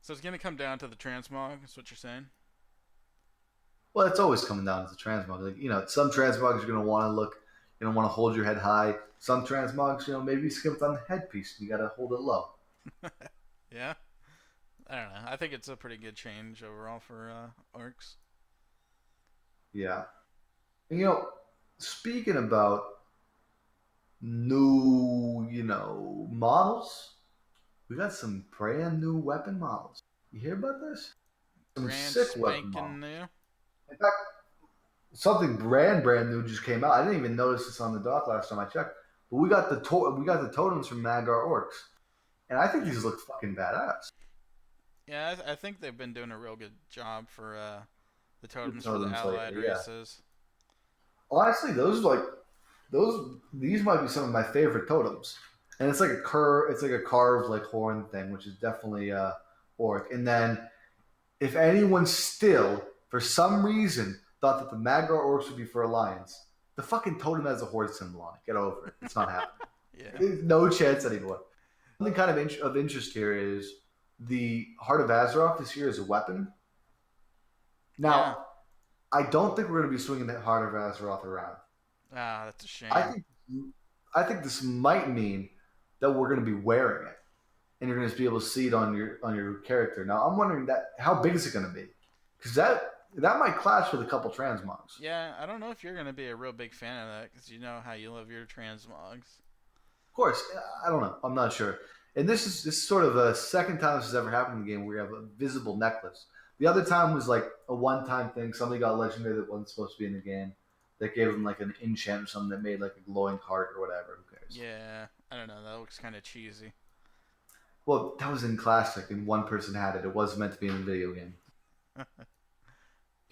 So it's gonna come down to the transmog. Is what you're saying? Well, it's always coming down to the transmog. Like, some transmogs you're going to want to look, you're going to want to hold your head high. Some transmogs, maybe you skimped on the headpiece. You got to hold it low. Yeah. I don't know. I think it's a pretty good change overall for orcs. Yeah. And, speaking about new, models, we got some brand new weapon models. You hear about this? Some Brand sick weapon models. spanking new. In fact, something brand new just came out. I didn't even notice this on the dock last time I checked. But we got the totems from Magar orcs, and I think Yeah. these look fucking badass. Yeah, I think they've been doing a real good job for the The totems for the totems allied lately, yeah. races. Honestly, those might be some of my favorite totems. And it's like a carved like horn thing, which is definitely orc. And then if anyone still, for some reason, thought that the Magar orcs would be for alliance, the fucking totem has a horde symbol on it. Get over it. It's not happening. Yeah. There's no chance anymore. Something kind of interest here is the Heart of Azeroth is here as a weapon. Now, Yeah. I don't think we're going to be swinging the Heart of Azeroth around. Ah, that's a shame. I think I think this might mean that we're going to be wearing it, and you're going to be able to see it on your character. Now I'm wondering that how big is it going to be? Because that might clash with a couple transmogs. Yeah, I don't know if you're gonna be a real big fan of that because you know how you love your transmogs. Of course, I don't know. I'm not sure. And this is sort of a second time this has ever happened in the game where you have a visible necklace. The other time was like a one-time thing. Somebody got legendary that wasn't supposed to be in the game. That gave them like an enchant or something that made like a glowing heart or whatever. Who cares? Yeah, I don't know. That looks kind of cheesy. Well, that was in classic, and one person had it. It wasn't meant to be in the video game.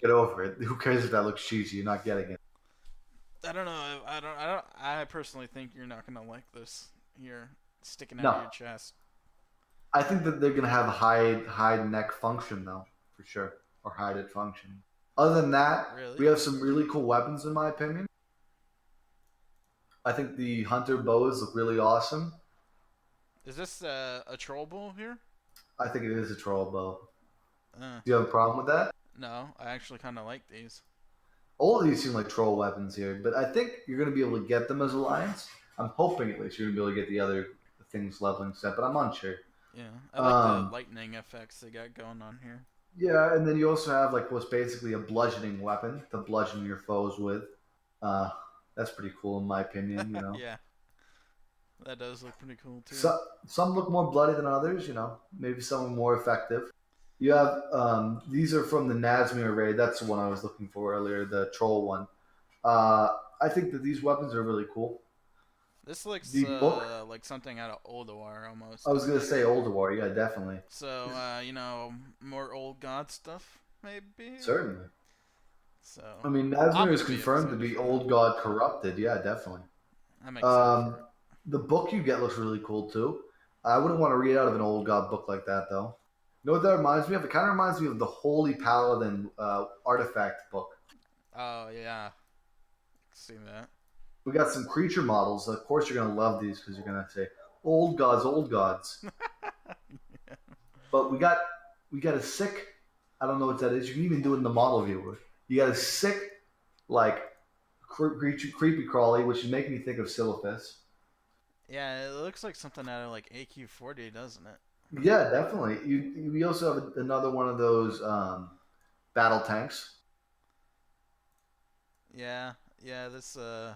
Get over it. Who cares if that looks cheesy? You're not getting it. I don't know. I personally think you're not gonna like this. You're sticking out of No, your chest. I think that they're gonna have a hide neck function though, for sure, or hide it function. Other than that, Really? we have some really cool weapons in my opinion. I think the hunter bows look really awesome. Is this a troll bull here? I think it is a troll bow. Uh, Do you have a problem with that? no, I actually kind of like these. All of these seem like troll weapons here, but I think you're gonna be able to get them as alliance. I'm hoping at least you're gonna be able to get the other things leveling set, but I'm unsure. Yeah, I like the Um, lightning effects they got going on here. Yeah, and then you also have like what's basically a bludgeoning weapon to bludgeon your foes with. Uh, that's pretty cool in my opinion. Yeah, that does look pretty cool too. Some look more bloody than others. Maybe some are more effective. You have these are from the Nazimir raid. That's the one I was looking for earlier, the troll one. Uh, I think that these weapons are really cool. This looks The book, like something out of Oldawar almost. I was gonna say Old War. Yeah, definitely, So more old god stuff maybe. certainly. So I mean, I'm Nazmir is gonna be confirmed to excited be for that. old god corrupted. Yeah, definitely. I'm excited for Um, it. the book you get looks really cool too. I wouldn't want to read out of an old god book like that though. You know what that reminds me of? It kind of reminds me of the Holy Paladin artifact book. Oh yeah, see that. We got some creature models. Of course, you're gonna love these because you're gonna say old gods, old gods. But we got a sick. I don't know what that is. You can even do it in the model viewer. You got a sick like creepy crawly, which is making me think of Silithus. Yeah, it looks like something out of like AQ40, doesn't it? Yeah, definitely. We also have another one of those battle tanks. Yeah, yeah. This I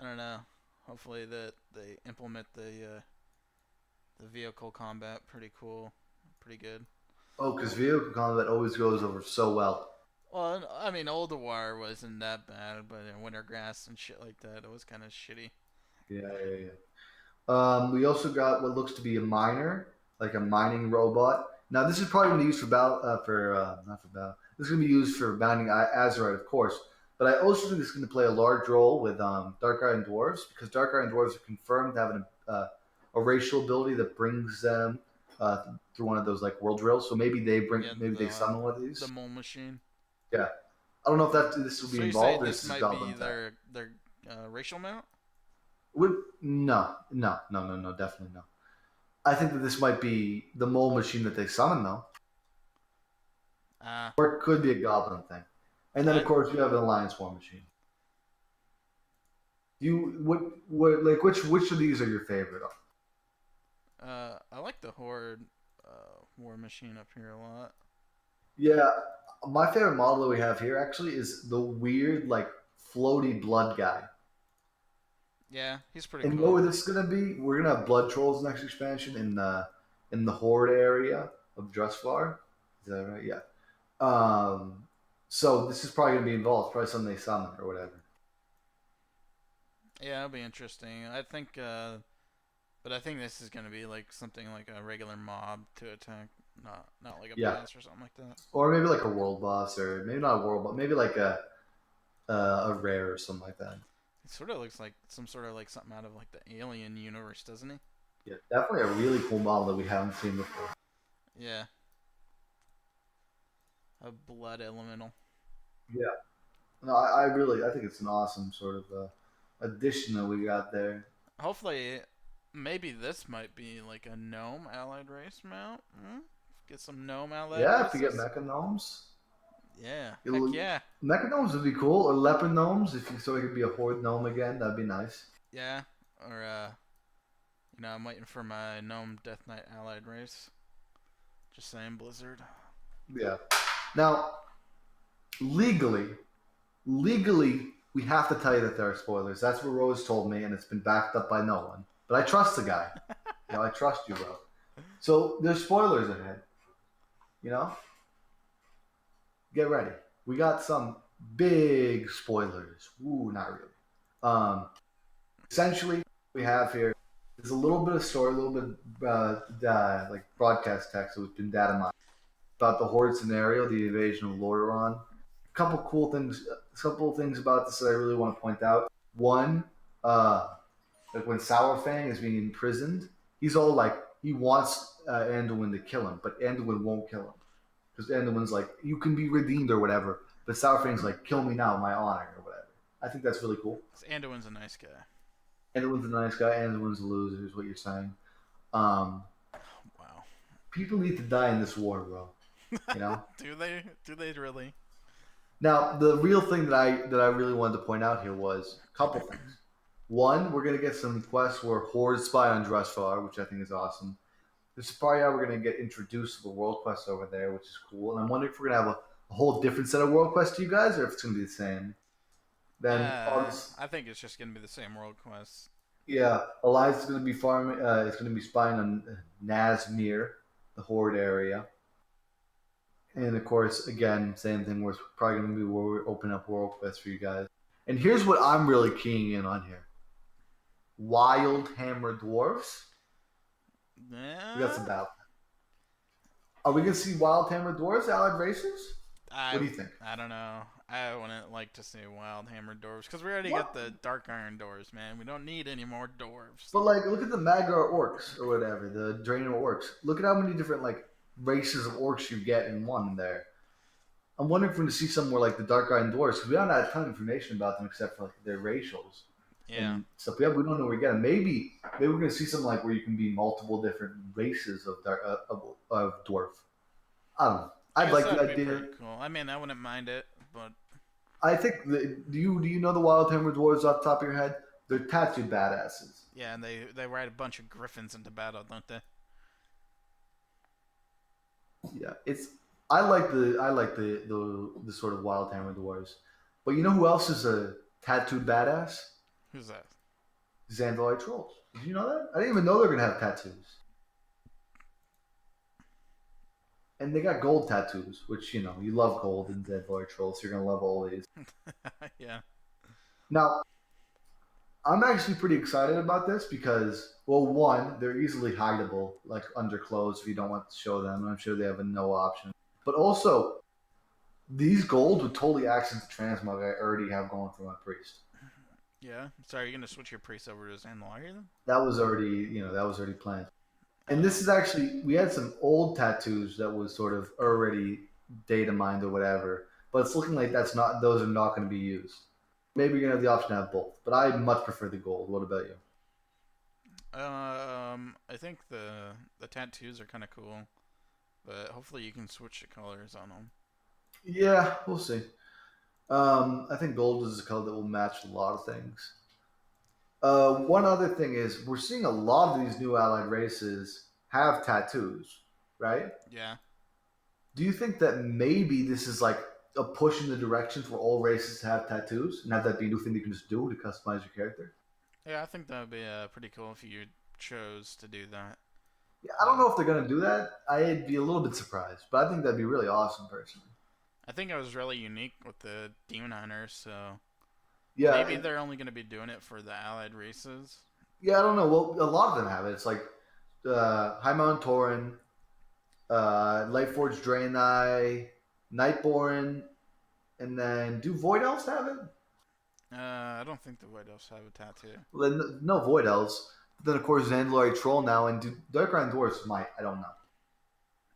don't know. Hopefully that they implement the vehicle combat pretty cool, pretty good. Oh, because vehicle combat always goes over so well. Well, I mean, Oldawar wasn't that bad, but in Wintergrass and shit like that, it was kind of shitty. Yeah, yeah, yeah. We also got what looks to be a miner, like a mining robot. Now, this is probably going to be used for battle, not for battle. This is going to be used for bounding Azerite, of course. But I also think it's going to play a large role with Dark Iron Dwarves because Dark Iron Dwarves are confirmed to have a racial ability that brings them through one of those like world drills. So Yeah, maybe they summon one of the these. mole machine. Yeah, I don't know if this will be So you say involved or this this is might be Goblin Tech. their racial mount? No, no, no, no, no, definitely no. I think that this might be the mole machine that they summon, though, Ah, or it could be a goblin thing. And then, of I course, you have an alliance war machine. You what like which of these are your favorite? I like the horde war machine up here a lot. Yeah, my favorite model that we have here actually is the weird like floaty blood guy. Yeah, he's pretty And you know cool. where this is gonna be? We're gonna have blood trolls next expansion in the horde area of Drusvar. Is that right? Yeah. Um, so this is probably gonna be involved. Probably something they summon or whatever. Yeah, it'll be interesting. I think, but I think this is gonna be like something like a regular mob to attack, not like a Yeah, boss or something like that. or maybe like a world boss, or maybe not a world boss, maybe like a rare or something like that. It sort of looks like some sort of like something out of like the Alien universe, doesn't he? Yeah, definitely a really cool model that we haven't seen before. Yeah, a blood elemental. Yeah, no, I think it's an awesome sort of addition that we got there. Hopefully, maybe this might be like a gnome allied race mount. Hmm? Get some gnome allied Yeah, if you get races. mecha gnomes, Yeah, heck yeah, mecha gnomes would be cool, or leopard gnomes if you so it could be a horde gnome again. That'd be nice. yeah. Or You know, I'm waiting for my Gnome Death Knight allied race. Just saying, Blizzard. Yeah. Now, legally, legally, we have to tell you that there are spoilers. That's what Rose told me, and it's been backed up by no one. But I trust the guy. I trust you, bro. So there's spoilers ahead. You know, get ready. We got some big spoilers. Ooh, not really. Um, essentially, we have here is a little bit of story, a little bit like broadcast text that has been data mined about the Horde scenario, the invasion of Lordaeron. A couple cool things, a couple of things about this that I really want to point out. One, like when Sourfang is being imprisoned, he's all like he wants Anduin to kill him, but Anduin won't kill him because Anduin's like you can be redeemed or whatever, but Sourfang's like kill me now, my honor or whatever. I think that's really cool. Anduin's a nice guy. Anduin's a nice guy. Anduin's a loser, is what you're saying. Um, Wow. People need to die in this war, bro. You know? Do they? Do they really? Now, the real thing that I really wanted to point out here was a couple things. One, we're gonna get some quests where hordes spy on Drusvar, which I think is awesome. The Safaria, we're gonna get introduced to the world quest over there, which is cool. And I'm wondering if we're gonna have a whole different set of world quests to you guys, or if it's gonna be the same. Then, I think it's just gonna be the same world quest. yeah, Elias is gonna be farming. It's gonna be spying on Nazimir, the horde area. And of course, again, same thing. We're probably going to be where we open up world quests for you guys. And here's what I'm really keying in on here: Wild Hammer Dwarfs. Yeah. We got some battle. Are we going to see Wild Hammer Dwarfs, allied races? What do you think? I don't know. I wouldn't like to see Wild Hammer Dwarves because we already What? got the Dark Iron Dwarves, man. We don't need any more Dwarves. But like, look at the Magyar orcs or whatever, the Draenor orcs. Look at how many different like races of orcs you get in one there. I'm wondering if we're going to see somewhere like the Dark Iron Dwarfs because we haven't had a ton of information about them except for like their racials Yeah. and stuff. Yeah, we don't know where we're getting. Maybe we're going to see something like where you can be multiple different races of dwarf. I don't know. I'd like the idea. Pretty cool. I mean, I wouldn't mind it, but I think. Do you know the Wild Hammer Dwarves off the top of your head? They're tattooed badasses. yeah, and they ride a bunch of griffins into battle, don't they? Yeah, it's. I like the sort of Wild Hammer Dwarves, but you know who else is a tattooed badass? Who's that? Zanadlari trolls. Did you know that? I didn't even know they're gonna have tattoos. And they got gold tattoos, which you know you love gold in Zanadlari trolls. So you're gonna love all these. Yeah. Now, I'm actually pretty excited about this because, well, one, they're easily hideable, like under clothes if you don't want to show them. I'm sure they have a no option. But also, these gold would totally accent the transmog I already have going for my priest. Yeah. So are you gonna switch your priest over to Zanadlari then? That was already planned. And this is actually we had some old tattoos that was sort of already data mined or whatever, but it's looking like those are not going to be used. Maybe you're gonna have the option to have both, but I much prefer the gold. What about you? I think the tattoos are kind of cool, but hopefully you can switch the colors on them. Yeah, we'll see. I think gold is a color that will match a lot of things. One other thing is we're seeing a lot of these new allied races have tattoos, right? Yeah. Do you think that maybe this is like a push in the direction for all races to have tattoos and have that be a new thing you can just do to customize your character? Yeah, I think that would be pretty cool if you chose to do that. Yeah, I don't know if they're gonna do that. I'd be a little bit surprised, but I think that'd be really awesome, personally. I think it was really unique with the Demon Hunters, so Yeah, maybe they're only going to be doing it for the allied races. yeah. I don't know. Well, a lot of them have it. It's like High Mountain Tauren, Lightforge Draenei, Nightborn, and then do Void Elves have it? I don't think the White Elves have a tattoo. Well, then no Void Elves. But then of course Zanadlari Troll now, and Dark Iron Dwarfs might. I don't know.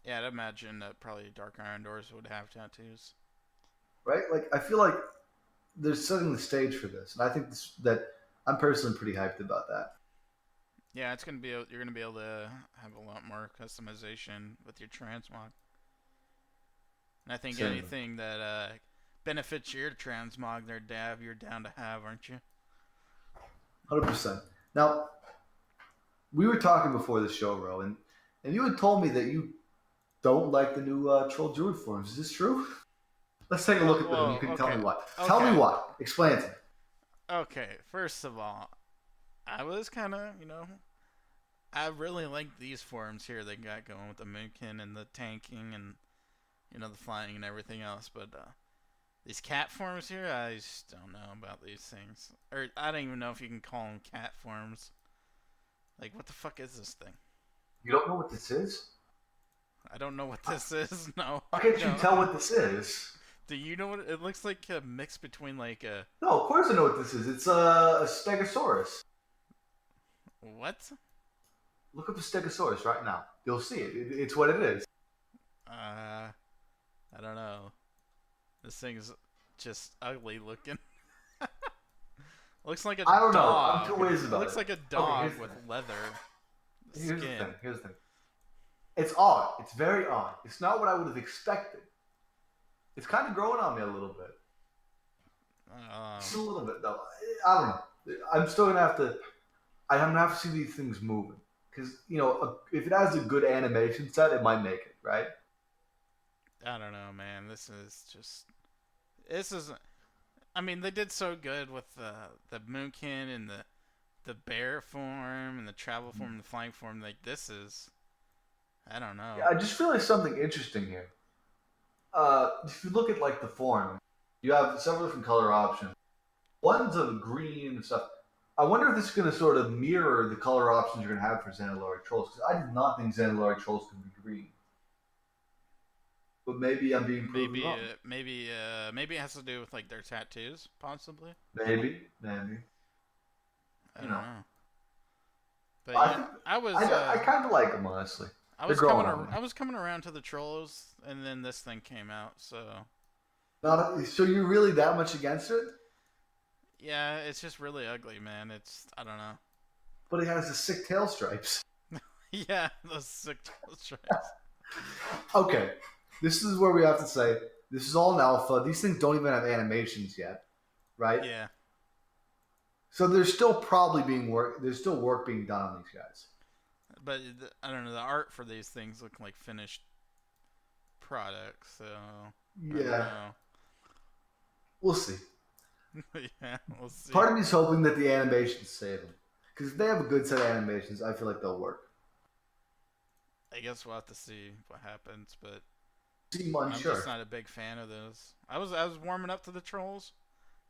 Yeah, I'd imagine that probably Dark Iron Doors would have tattoos. Right? Like I feel like they're setting the stage for this, and I think that I'm personally pretty hyped about that. Yeah, it's gonna be you're gonna be able to have a lot more customization with your transmog. And I think Certainly. anything that benefits your transmog, there, Dab, you're down to have, aren't you? 100%. Now, we were talking before the show, Ro, and you had told me that you don't like the new Troll Druid forms. Is this true? Let's take a look at them. And you can tell Okay, me why. Tell me okay, why. Explain it to me. okay. First of all, I was kind of, I really like these forms here they got going with the Moonkin and the tanking and the flying and everything else. But these cat forms here, I just don't know about these things. Or I don't even know if you can call them cat forms. Like, what the fuck is this thing? You don't know what this is? I don't know what this is. No, How I can't you don't. tell what this is? Do you know what it looks like? A mix between like a No, of course I know what this is. It's a Stegosaurus. what? Look up a Stegosaurus right now. You'll see it. It's what it is. I don't know. This thing's just ugly looking. Looks like a I don't know. I'm dog. two ways It about looks it. like a Okay, dog with leather here's the skin. thing. Here's the thing. It's odd. It's very odd. It's not what I would have expected. It's kind of growing on me a little bit. Just a little bit, though. I don't know. I'm still gonna have to. I'm gonna have to see these things moving because if it has a good animation set, it might make it right. I don't know, man. This is just. This is. I mean, they did so good with the Moonkin and the bear form and the travel form and the flying form. Like this is. I don't know. Yeah, I just feel like something interesting here. If you look at like the form, you have several different color options. One's of green and stuff. I wonder if this is going to sort of mirror the color options you're going to have for zanadlari trolls. Because I did not think zanadlari trolls could be green, but maybe I'm being proven wrong. Maybe it has to do with like their tattoos, possibly. Maybe. I You don't know, know. But I yeah, think I was. I kind of like them honestly. I They're was growing coming. on me. I was coming around to the trolls, and then this thing came out. So So you're really that much against it? yeah, it's just really ugly, man. It's I don't know. But it has the sick tail stripes. Yeah, those sick tail stripes. Okay, this is where we have to say this is all an alpha. These things don't even have animations yet, right? Yeah, So there's still probably being work. There's still work being done on these guys. but I don't know. The art for these things look like finished products. So I don't Yeah, know. we'll see. Yeah, we'll see. Part of me's hoping that the animations save them. Because if they have a good set of animations, I feel like they'll work. I guess we'll have to see what happens, but Seem I'm unsure. just not a big fan of those. I was warming up to the trolls,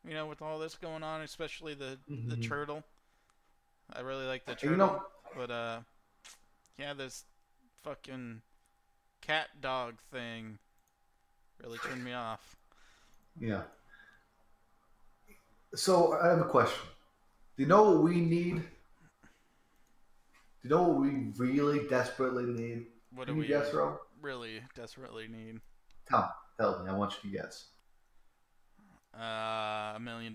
with all this going on, especially the turtle. I really like the turtle, but yeah, this fucking cat dog thing really turned me off. Yeah. So I have a question. Do you know what we need? Do you know what we really desperately need? What Can do you we guess, Ro? really desperately need? Tell me. I want you to guess. $1 million?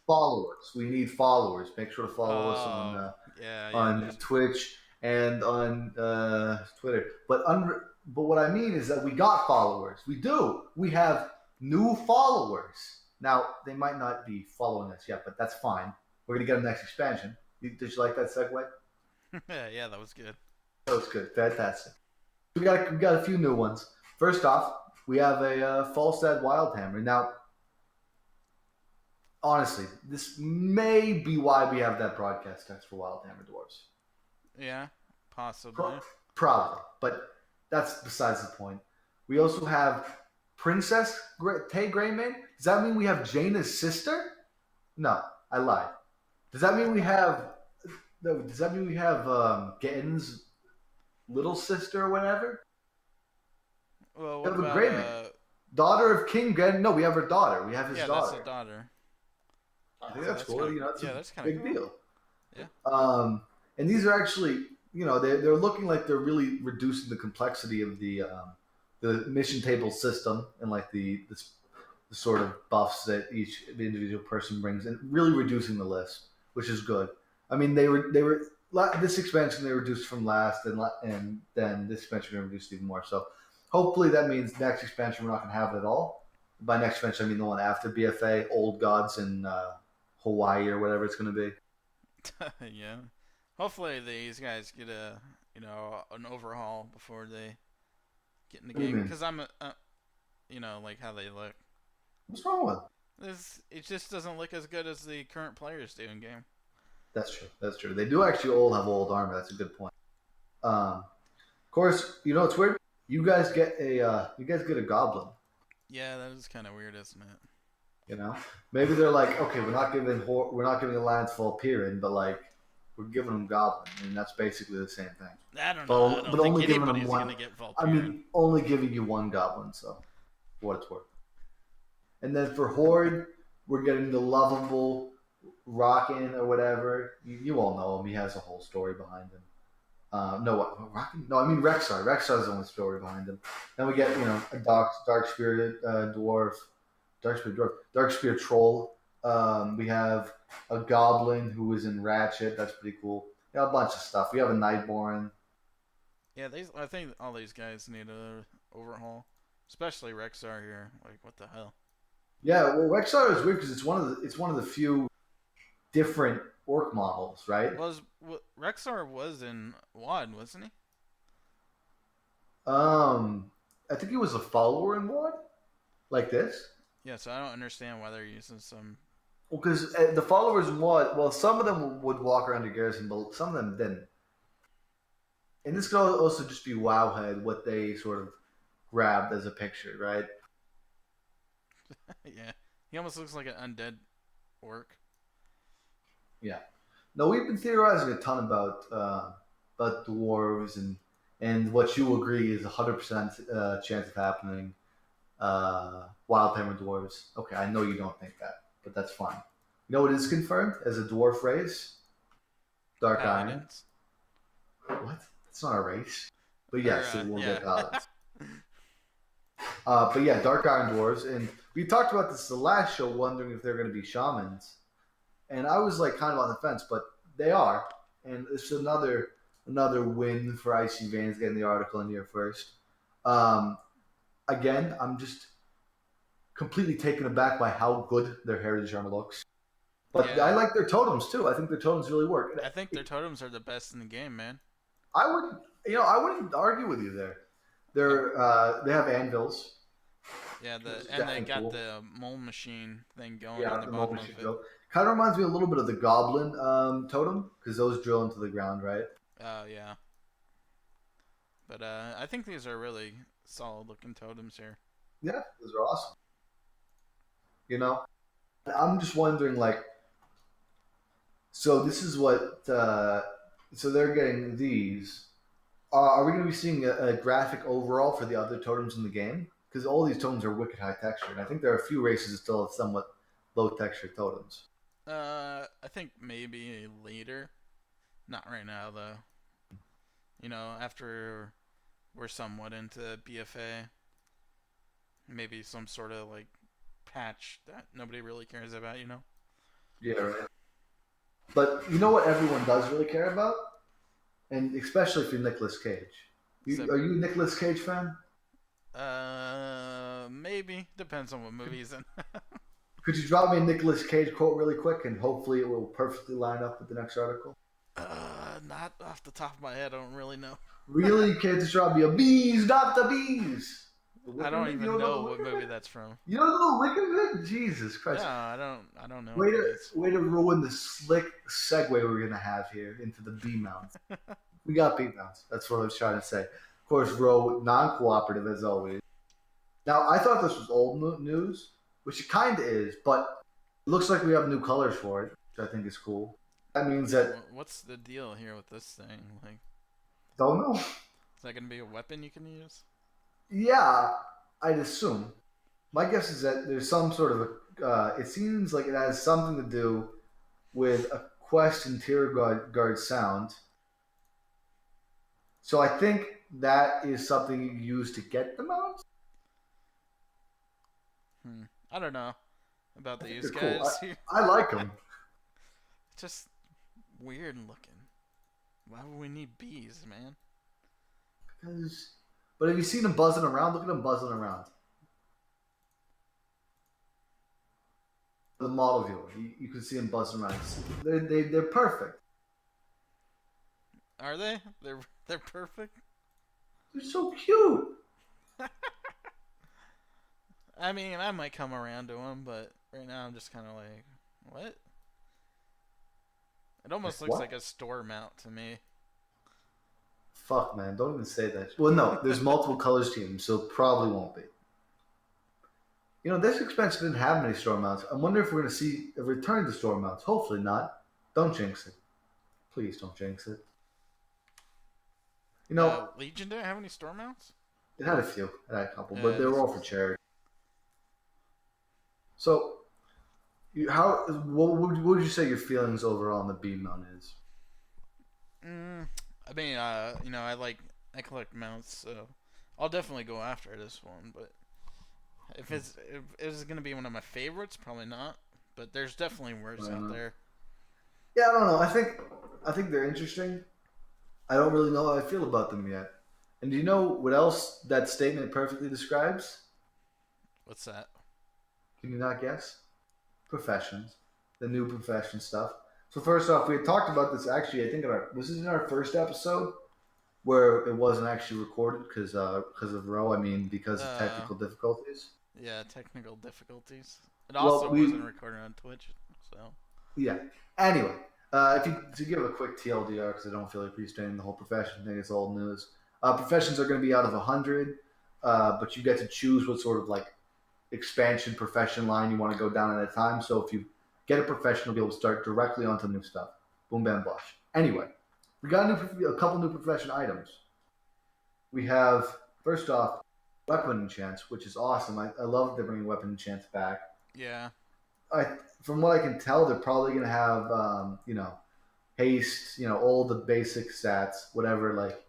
Followers. We need followers. Make sure to follow us Yeah, on Twitch and on Twitter. But what I mean is that we got followers. We do. We have new followers. Now they might not be following us yet, but that's fine. We're gonna get them next expansion. Did you like that segue? Yeah, that was good. That was good. Fantastic. We got a few new ones. First off, we have a Falstad Wildhammer. Now, honestly, this may be why we have that broadcast text for Wildhammer Dwarfs. Yeah, possibly. Probably, but that's besides the point. We also have Princess Tay Greymane. Does that mean we have Jaina's sister? No, I lied. Does that mean we have? No, does that mean we have Gettin's little sister or whatever? Well, We what have a about Greymane, daughter of King Gettin. No, we have her daughter. We have his yeah, daughter. that's a daughter. I think that's cool. Kinda, That's yeah, a that's kind of big cool. deal. Yeah. And these are actually, they're looking like they're really reducing the complexity of the mission table system and like the sort of buffs that each individual person brings, and really reducing the list, which is good. I mean, they were this expansion they reduced from last, and then this expansion they reduced even more. So hopefully that means next expansion we're not going to have it at all. By next expansion I mean the one after BFA, Old Gods in Hawaii or whatever it's going to be. Yeah. Hopefully these guys get a an overhaul before they get in the What do you game. mean? Because I'm like how they look. What's wrong with it? It just doesn't look as good as the current players do in game. That's true. That's true. They do actually all have old armor. That's a good point. Of course, you know it's weird. You guys get a goblin. Yeah, that is kind of weird, isn't it? You know, maybe they're like, okay, we're not giving Alliance full Pirin, but like we're giving them goblin, and that's basically the same thing. I don't know. I But don't think only giving them anybody's one. gonna get I Valkyrian. mean, only giving you one goblin, so for what it's worth. And then for Horde, we're getting the lovable Rockin or whatever. You all know him. He has a whole story behind him. No, what Rockin? No, I mean Rexar. Rexar's the only story behind him. Then we get a dark spirit dwarf, dark spirit troll. We have a goblin who is in Ratchet. That's pretty cool. Yeah, a bunch of stuff. We have a Nightborn. Yeah, I think all these guys need a overhaul, especially Rexar here. Like, what the hell? Yeah, well, Rexar is weird because it's one of the few different orc models, right? Rexar was in WoD, wasn't he? I think he was a follower in one like this. Yeah, so I don't understand why they're using some. Well, because the followers in what? Well, some of them would walk around the garrison, but some of them didn't. And this could also just be Wowhead, what they sort of grabbed as a picture, right? Yeah, he almost looks like an undead orc. Yeah. No, we've been theorizing a ton about dwarves and what you agree is 100% chance of happening. Wild Hammer dwarves. Okay, I know you don't think that, but that's fine. You know what is confirmed as a dwarf race? Dark Iron. Paladins. What? It's not a race. But Or, yes, it will yeah. get paladins. But yeah, Dark Iron dwarves, and we talked about this the last show, wondering if they're going to be shamans, and I was like kind of on the fence, but they are, and it's another win for Icy Veins getting the article in here first. Um, Again, I'm just completely taken aback by how good their heritage armor looks. But Yeah. I like their totems too. I think their totems really work. I think their totems are the best in the game, man. I wouldn't argue with you there. They have anvils. Yeah, Which is and they definitely got cool. the mole machine thing going Yeah, on the the bottom moment of should it. go. Kind of reminds me a little bit of the goblin totem because those drill into the ground, right? Oh yeah, but I think these are really solid looking totems here. Yeah, those are awesome. You know, I'm just wondering, like, so this is what. So they're getting these. Are we going to be seeing a graphic overall for the other totems in the game? Because all these totems are wicked high texture, and I think there are a few races that still have somewhat low texture totems. I think maybe later, not right now though. After we're somewhat into BFA, maybe some sort of like patch that nobody really cares about. Yeah, right. But you know what everyone does really care about, and especially if you're Nicolas Cage. So Are you a Nicolas Cage fan? maybe depends on what movie he's in. Could you drop me a Nicolas Cage quote really quick, and hopefully it will perfectly line up with the next article? Not off the top of my head. I don't really know. Really, you can't just drop me a bees, not the bees. The I Wicker don't Man? You even don't know know the what Wicker movie Man? that's from. You don't know the Wicker Man? Jesus Christ! No, I don't. I don't know Way what to that is. way to ruin the slick segue we're gonna have here into the bee mounts. We got bee mounts. That's what I was trying to say. Of course, Row non-cooperative as always. Now, I thought this was old news, which it kind of is, but it looks like we have new colors for it, which I think is cool. That means Yeah, that what's the deal here with this thing? Like, don't know. is that gonna be a weapon you can use? Yeah, I'd assume. My guess is that there's some sort of a. It seems like it has something to do with a quest interior guard sound. So I think that is something you use to get the mounts. I don't know about I think these they're cool. guys here. I like them. Just weird looking. Why would we need bees, man? Because, but have you seen them buzzing around? Look at them buzzing around. The model viewer, you can see them buzzing around. They're perfect. Are they? They're perfect. They're so cute. I mean, I might come around to them, but right now I'm just kind of like, what? It Like almost looks like what? a store mount to me. Fuck, man, don't even say that. Well, no, there's multiple colors teams, so probably won't be. This expansion didn't have many storm mounts. I wonder if we're going to see a return to storm mounts. Hopefully not. Don't jinx it. Please don't jinx it. You know, Legion didn't have any store mounts. it had a few. It had a couple, but they were That's all for charity. So, what would you say your feelings overall on the beam mount is? I mean, I collect mounts, so I'll definitely go after this one. But if it's gonna be one of my favorites, probably not. But there's definitely worse out there. Yeah, I don't know. I think they're interesting. I don't really know how I feel about them yet. And do you know what else that statement perfectly describes? What's that? Can you not guess? Professions, the new profession stuff. So first off, we had talked about this actually. I think this is in our first episode where it wasn't actually recorded because of Roe. I mean, because of Uh, technical difficulties. yeah, technical difficulties. It Well, also we wasn't recorded on Twitch, so. yeah. Anyway, if you to give a quick TLDR because I don't feel like restating the whole profession thing. It's old news. Professions are going to be out of 100, but you get to choose what sort of like expansion profession line you want to go down at a time. So if you get a profession, you'll be able to start directly onto new stuff. Boom, bam, blush. Anyway, we got a couple new profession items. We have, first off, weapon enchants, which is awesome. I love that they're bringing weapon enchants back. Yeah. From what I can tell, they're probably going to have, haste, all the basic stats, whatever, like,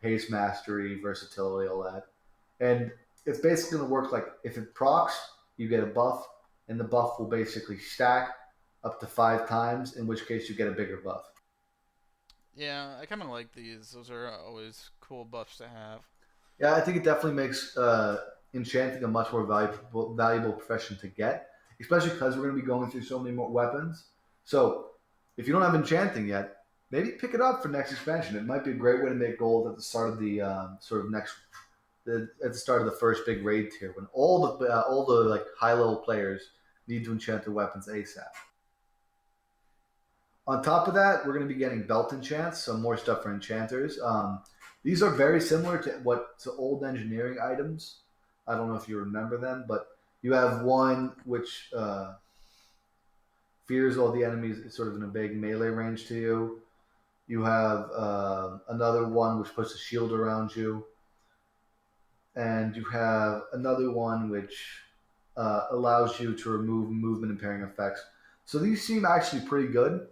haste, mastery, versatility, all that. And it's basically going to work like if it procs, you get a buff, and the buff will basically stack up to 5 times, in which case you get a bigger buff. Yeah, I kind of like these. Those are always cool buffs to have. Yeah, I think it definitely makes enchanting a much more valuable profession to get, especially because we're going to be going through so many more weapons. So if you don't have enchanting yet, maybe pick it up for next expansion. It might be a great way to make gold at the start of the at the start of the first big raid tier when all the like high level players need to enchant their weapons ASAP. On top of that, we're going to be getting belt enchants, so more stuff for enchanters. These are very similar to old engineering items. I don't know if you remember them, but you have one which fears all the enemies sort of in a big melee range to you. You have another one which puts a shield around you, and you have another one which allows you to remove movement impairing effects. So these seem actually pretty good.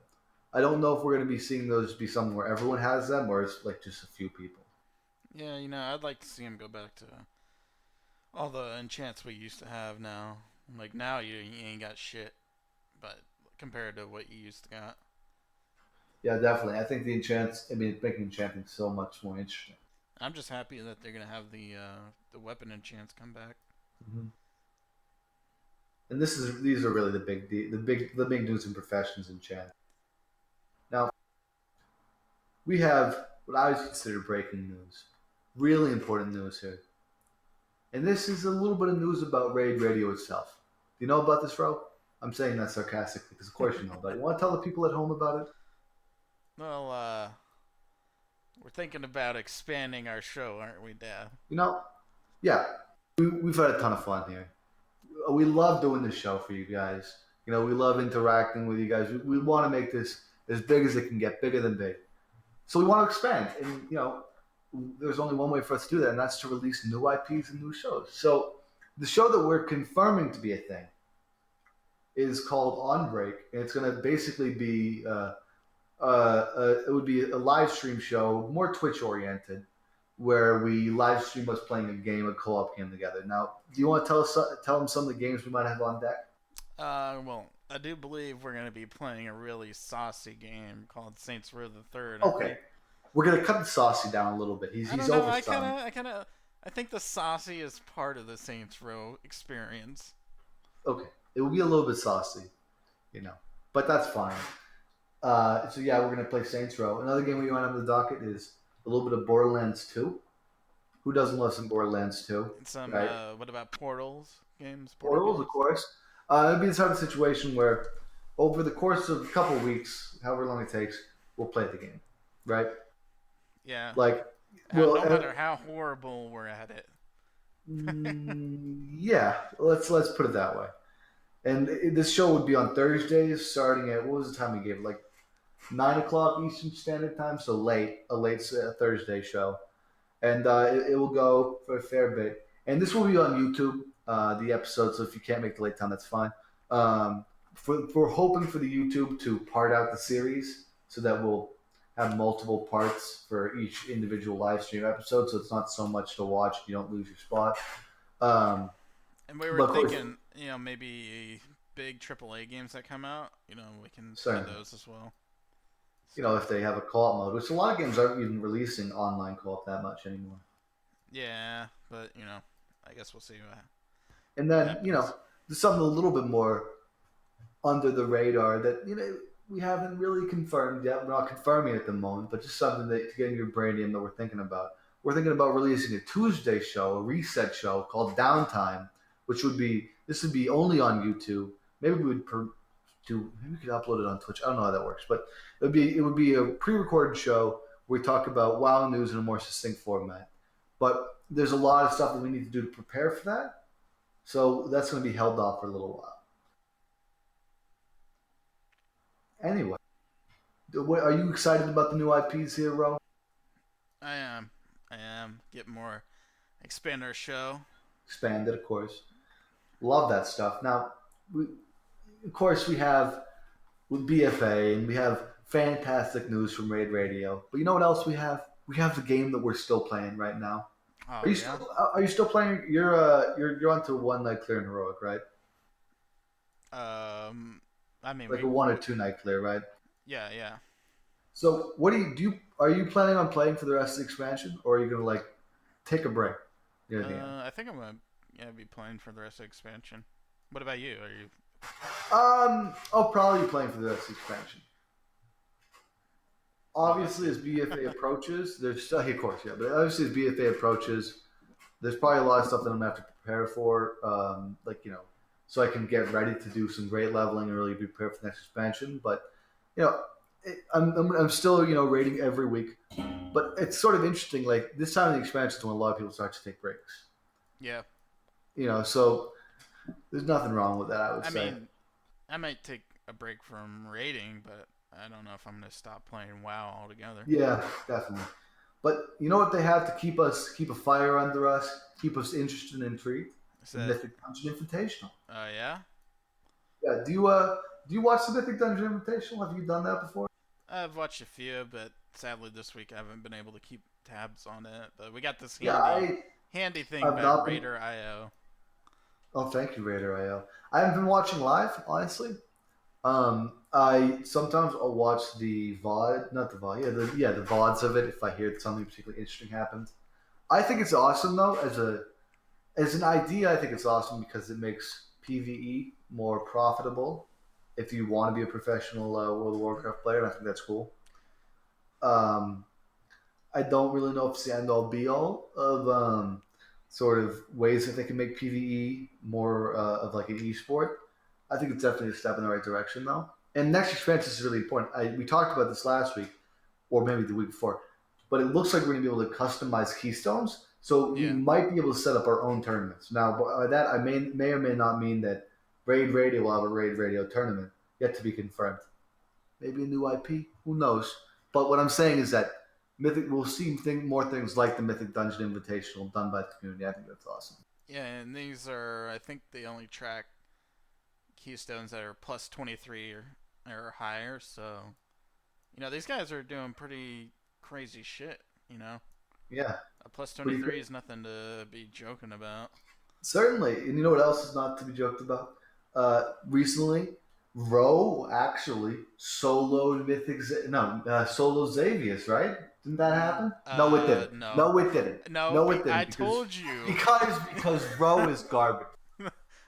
I don't know if we're going to be seeing those be something where everyone has them or it's like just a few people. Yeah, I'd like to see him go back to all the enchants we used to have now. Like now you ain't got shit, but compared to what you used to got. Yeah, definitely. I think the enchants. I mean, it's making enchanting so much more interesting. I'm just happy that they're gonna have the weapon enchants come back. Mm-hmm. And these are really the big news in professions in chat. Now we have what I would consider breaking news, really important news here, and this is a little bit of news about Raid Radio itself. Do you know about this, Ro? I'm saying that sarcastically because of course you know about it. You want to tell the people at home about it? Well, we're thinking about expanding our show, aren't we, Dad? Yeah, we've had a ton of fun here. We love doing this show for you guys. We love interacting with you guys. We want to make this as big as it can get, bigger than big. So we want to expand, and there's only one way for us to do that, and that's to release new IPs and new shows. So the show that we're confirming to be a thing is called On Break, and it's going to basically be it would be a live stream show, more Twitch oriented, where we live stream us playing a co-op game together. Now, do you want to tell them some of the games we might have on deck? Well, I do believe we're gonna be playing a really saucy game called Saints Row the Third. Okay, we're gonna cut the saucy down a little bit. He's I don't know. oversung. I think the saucy is part of the Saints Row experience. Okay, it will be a little bit saucy, but that's fine. So yeah, we're gonna play Saints Row. Another game we want on the docket is a little bit of Borderlands 2. Who doesn't love some Borderlands 2, And some right? what about Portals games? Portal Portals, of games? course. It'd be the type of situation where, over the course of a couple of weeks, however long it takes, we'll play the game, right? Yeah. Like, No well, matter how horrible we're at it. yeah. Let's put it that way. And this show would be on Thursdays, starting at what was the time we gave? Like 9 o'clock Eastern Standard Time, so late, a late Thursday show, and it will go for a fair bit. And this will be on YouTube, the episode. So if you can't make the late time, that's fine. Um, we're hoping for the YouTube to part out the series so that we'll have multiple parts for each individual live stream episode, so it's not so much to watch. You don't lose your spot. Um, And we were but of course, thinking, maybe big AAA games that come out, we can play certainly, those as well. if they have a co-op mode, which a lot of games aren't even releasing online co-op that much anymore. Yeah, but I guess we'll see And what then happens. there's something a little bit more under the radar that we haven't really confirmed yet. We're not confirming it at the moment, but just something that to get in your brain that we're thinking about. We're thinking about releasing a Tuesday show, a reset show called Downtime, which would be only on YouTube. Maybe we would maybe we could upload it on Twitch. I don't know how that works, but it would be a pre-recorded show where we talk about WoW news in a more succinct format. But there's a lot of stuff that we need to do to prepare for that, so that's going to be held off for a little while. Anyway, are you excited about the new IPs here, Ro? I am. I am. Get more. Expand our show. Expanded, of course. Love that stuff. Now, of course, we have with BFA and we have fantastic news from Raid Radio. But you know what else we have? We have the game that we're still playing right now. Oh, Are you yeah? still Are you still playing? You're onto one night clear in heroic, right? I mean, Like a 1 or 2 night clear, right? yeah, yeah. So what are you planning on playing for the rest of the expansion, or are you gonna like take a break near the end? I think I'm gonna be playing for the rest of the expansion. What about you? Are you? I'll probably be playing for the rest of the expansion. Well, that's Obviously, good. as BFA approaches, there's still, of course, yeah, but obviously as BFA approaches, there's probably a lot of stuff that I'm gonna have to prepare for, so I can get ready to do some great leveling and really be prepared for the next expansion. But you know, I'm still rating every week, but it's sort of interesting. Like this time of the expansion is when a lot of people start to take breaks. Yeah. So there's nothing wrong with that, I would I say. mean, I might take a break from raiding, but I don't know if I'm gonna stop playing WoW altogether. Yeah, definitely. But you know what they have to keep a fire under us, keep us interested and intrigued? Is The that? Mythic Dungeon Invitational. Yeah. Yeah, do you watch the Mythic Dungeon Invitational? Have you done that before? I've watched a few, but sadly this week I haven't been able to keep tabs on it. But we got this Yeah, handy thing I've by not been. Raider IO. Oh, thank you, Raider IO. I haven't been watching live, honestly. I sometimes I'll watch the VOD, not the VOD, the VODs of it if I hear something particularly interesting happens. I think it's awesome though as an idea. I think it's awesome because it makes PVE more profitable if you want to be a professional World of Warcraft player. And I think that's cool. Um, I don't really know if it's the end all be all of sort of ways that they can make PVE more of like an esport. I think it's definitely a step in the right direction though. And next expansion is really important. We talked about this last week, or maybe the week before, but it looks like we're going to be able to customize keystones. So we Yeah. might be able to set up our own tournaments. Now, by that I may or may not mean that Raid Radio will have a Raid Radio tournament yet to be confirmed. Maybe a new IP. Who knows? But what I'm saying is that Mythic will see more things like the Mythic Dungeon Invitational done by the community. I think that's awesome. Yeah, and these are I think they only track keystones that are plus 23 or higher. So these guys are doing pretty crazy shit. Yeah, A plus pretty 23 great. is nothing to be joking about. Certainly. And you know what else is not to be joked about? Recently, Roe actually soloed solo Xavius, right? Didn't that happen? No, it didn't. No. No, it didn't. No, No, it I didn't. told you. Because Roe is garbage.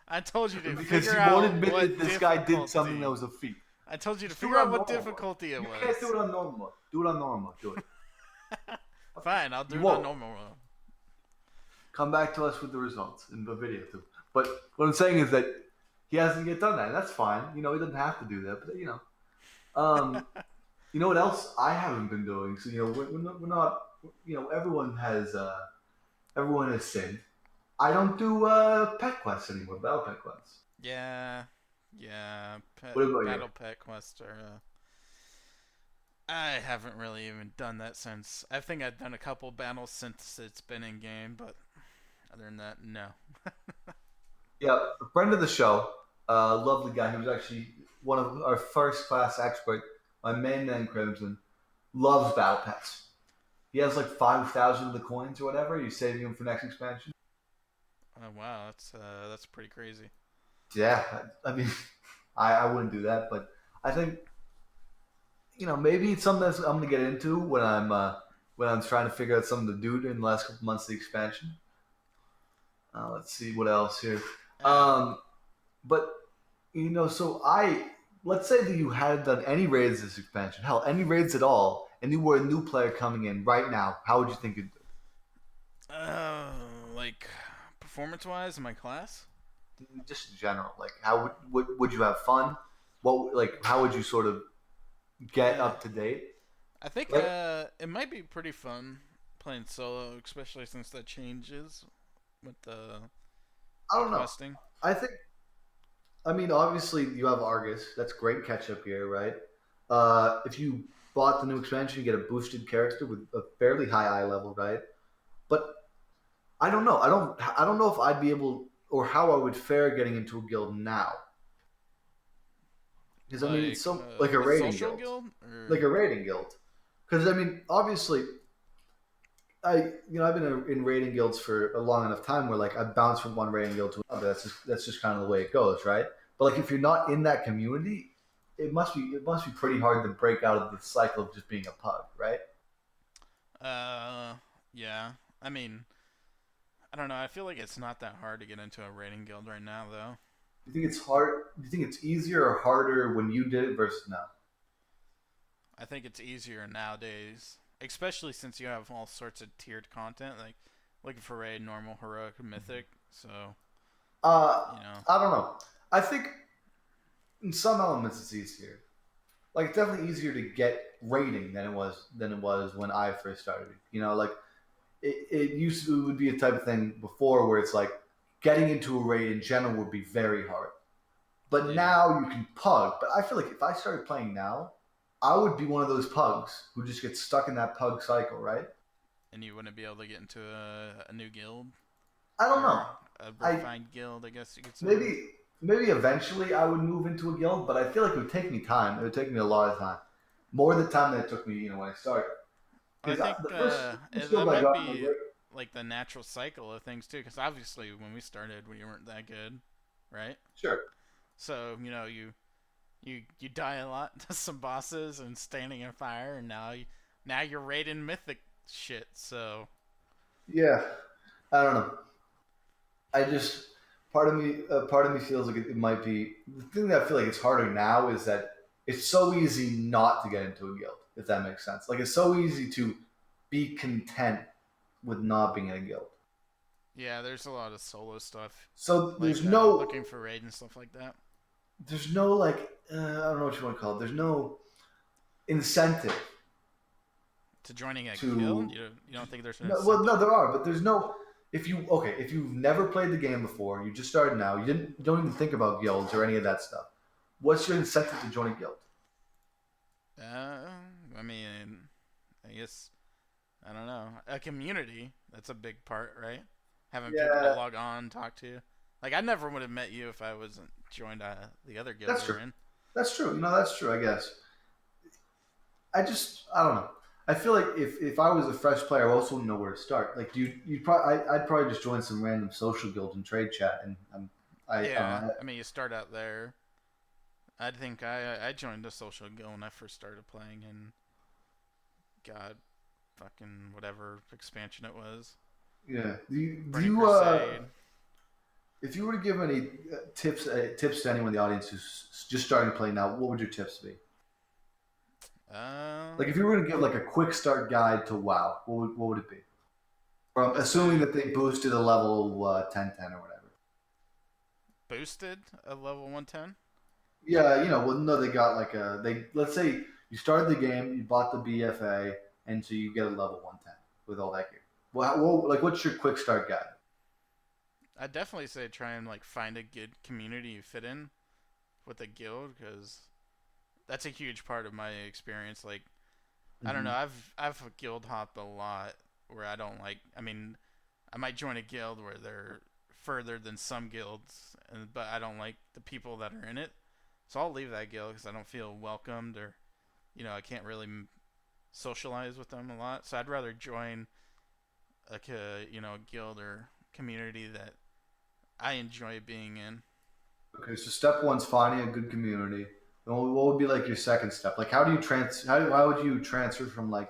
I told you to Because figure he won't out admit what that this guy did something difficulty. that was a feat. I told you to Just do figure it out on what normal mode. difficulty it You was. can't do it on normal mode. Do it on normal mode. Do it. Fine, I'll do You it on won't. normal mode. Come back to us with the results in the video too. But what I'm saying is that he hasn't yet done that. And that's fine. He doesn't have to do that. But um, you know what else I haven't been doing? So we're not. Everyone has sinned. I don't do pet quests anymore. Battle pet quests. Yeah, What about you? battle pet quest are. I haven't really even done that since. I think I've done a couple battles since it's been in game, but other than that, no. Yeah, a friend of the show, lovely guy. He was actually one of our first class expert. My main man Crimson loves battle pets. He has like 5,000 of the coins or whatever. He's saving them for next expansion. Oh wow, that's pretty crazy. Yeah, I mean, I wouldn't do that, but I think maybe it's something that I'm gonna get into when I'm trying to figure out something to do during the last couple months of the expansion. Let's see what else here. Uh, Um, but so let's say that you hadn't done any raids this expansion, hell, any raids at all, and you were a new player coming in right now. How would you think you'd do? uh, like performance wise in my class. Just in general, like how would you have fun? What how would you sort of get Uh, up to date? I think Like it might be pretty fun playing solo, especially since that changes with I the don't know. questing. I think I mean obviously you have Argus. That's great catch up here, right? If you bought the new expansion, you get a boosted character with a fairly high eye level, right? But I don't know. I don't know if I'd be able or how I would fare getting into a guild now. Because I mean, it's so like a A raiding social guild, guild like or a raiding guild. Because I mean, obviously, I've been in raiding guilds for a long enough time where like I bounce from one raiding guild to another. That's just kind of the way it goes, right? But like if you're not in that community, it must be pretty hard to break out of the cycle of just being a pug, right? yeah. I mean, I don't know. I feel like it's not that hard to get into a raiding guild right now, though. Do you think it's hard? Do you think it's easier or harder when you did it versus now? I think it's easier nowadays, especially since you have all sorts of tiered content, like looking for raid, normal, heroic, mythic. So Uh, you know, I don't know. I think in some elements it's easier. Like it's definitely easier to get rating than it was when I first started. Like it used to it would be a type of thing before where it's like getting into a raid in general would be very hard. But yeah. now you can pug. But I feel like if I started playing now, I would be one of those pugs who just gets stuck in that pug cycle, right? And you wouldn't be able to get into a new guild I don't know. or a I refined guild, I guess you could say. maybe eventually I would move into a guild, but I feel like it would take me time. It would take me a lot of time, more the time that it took me, when I started. I Because think the first guild that I might got was be like, like the natural cycle of things too, because obviously when we started, we weren't that good, right? sure, So you die a lot to some bosses and standing in fire, and now you're raiding mythic shit. So yeah, I don't know. I just part of me feels like it might be the thing that I feel like it's harder now is that it's so easy not to get into a guild, if that makes sense. Like it's so easy to be content with not being in a guild. yeah, there's a lot of solo stuff, So like looking for raid and stuff like that. there's no like I don't know what you want to call it. There's no incentive To joining a guild, to you don't think there's an no, well no incentive? there are, but there's no if you've never played the game before, you just started now, you don't even think about guilds or any of that stuff. What's your incentive to join a guild? Uh, I mean, I guess I don't know. A community, that's a big part, right? Having people to Yeah, log on, talk to. Like I never would have met you if I wasn't joined the other guild that's we true. were in. That's true. That's true. I guess. I don't know. I feel like if I was a fresh player, I also wouldn't know where to start. Like you probably I'd probably just join some random social guild and trade chat, and I don't Yeah, know. I mean you start out there. I think I joined a social guild when I first started playing, and God, fucking whatever expansion it was, Yeah. Do you Burning Crusade. If you were to give any tips to anyone in the audience who's just starting to play now, what would your tips be? Like if Um, you were to give like a quick start guide to WoW, what would it be? From I'd assuming say that they boosted a level 10 or whatever. boosted a level 110. Yeah, well, no, they got like they let's say you started the game, you bought the BFA, and so you get a level 110 with all that gear. Like what's your quick start guide? I'd definitely say try and like find a good community you fit in with a guild because that's a huge part of my experience. Like I don't know, Hmm. I've guild hopped a lot where I don't like. I mean, I might join a guild where they're further than some guilds, but I don't like the people that are in it. So I'll leave that guild because I don't feel welcomed or I can't really socialize with them a lot. So I'd rather join a guild or community that I enjoy being in. Okay, so step one's finding a good community. And what would be like your second step? Like how do you how would you transfer from like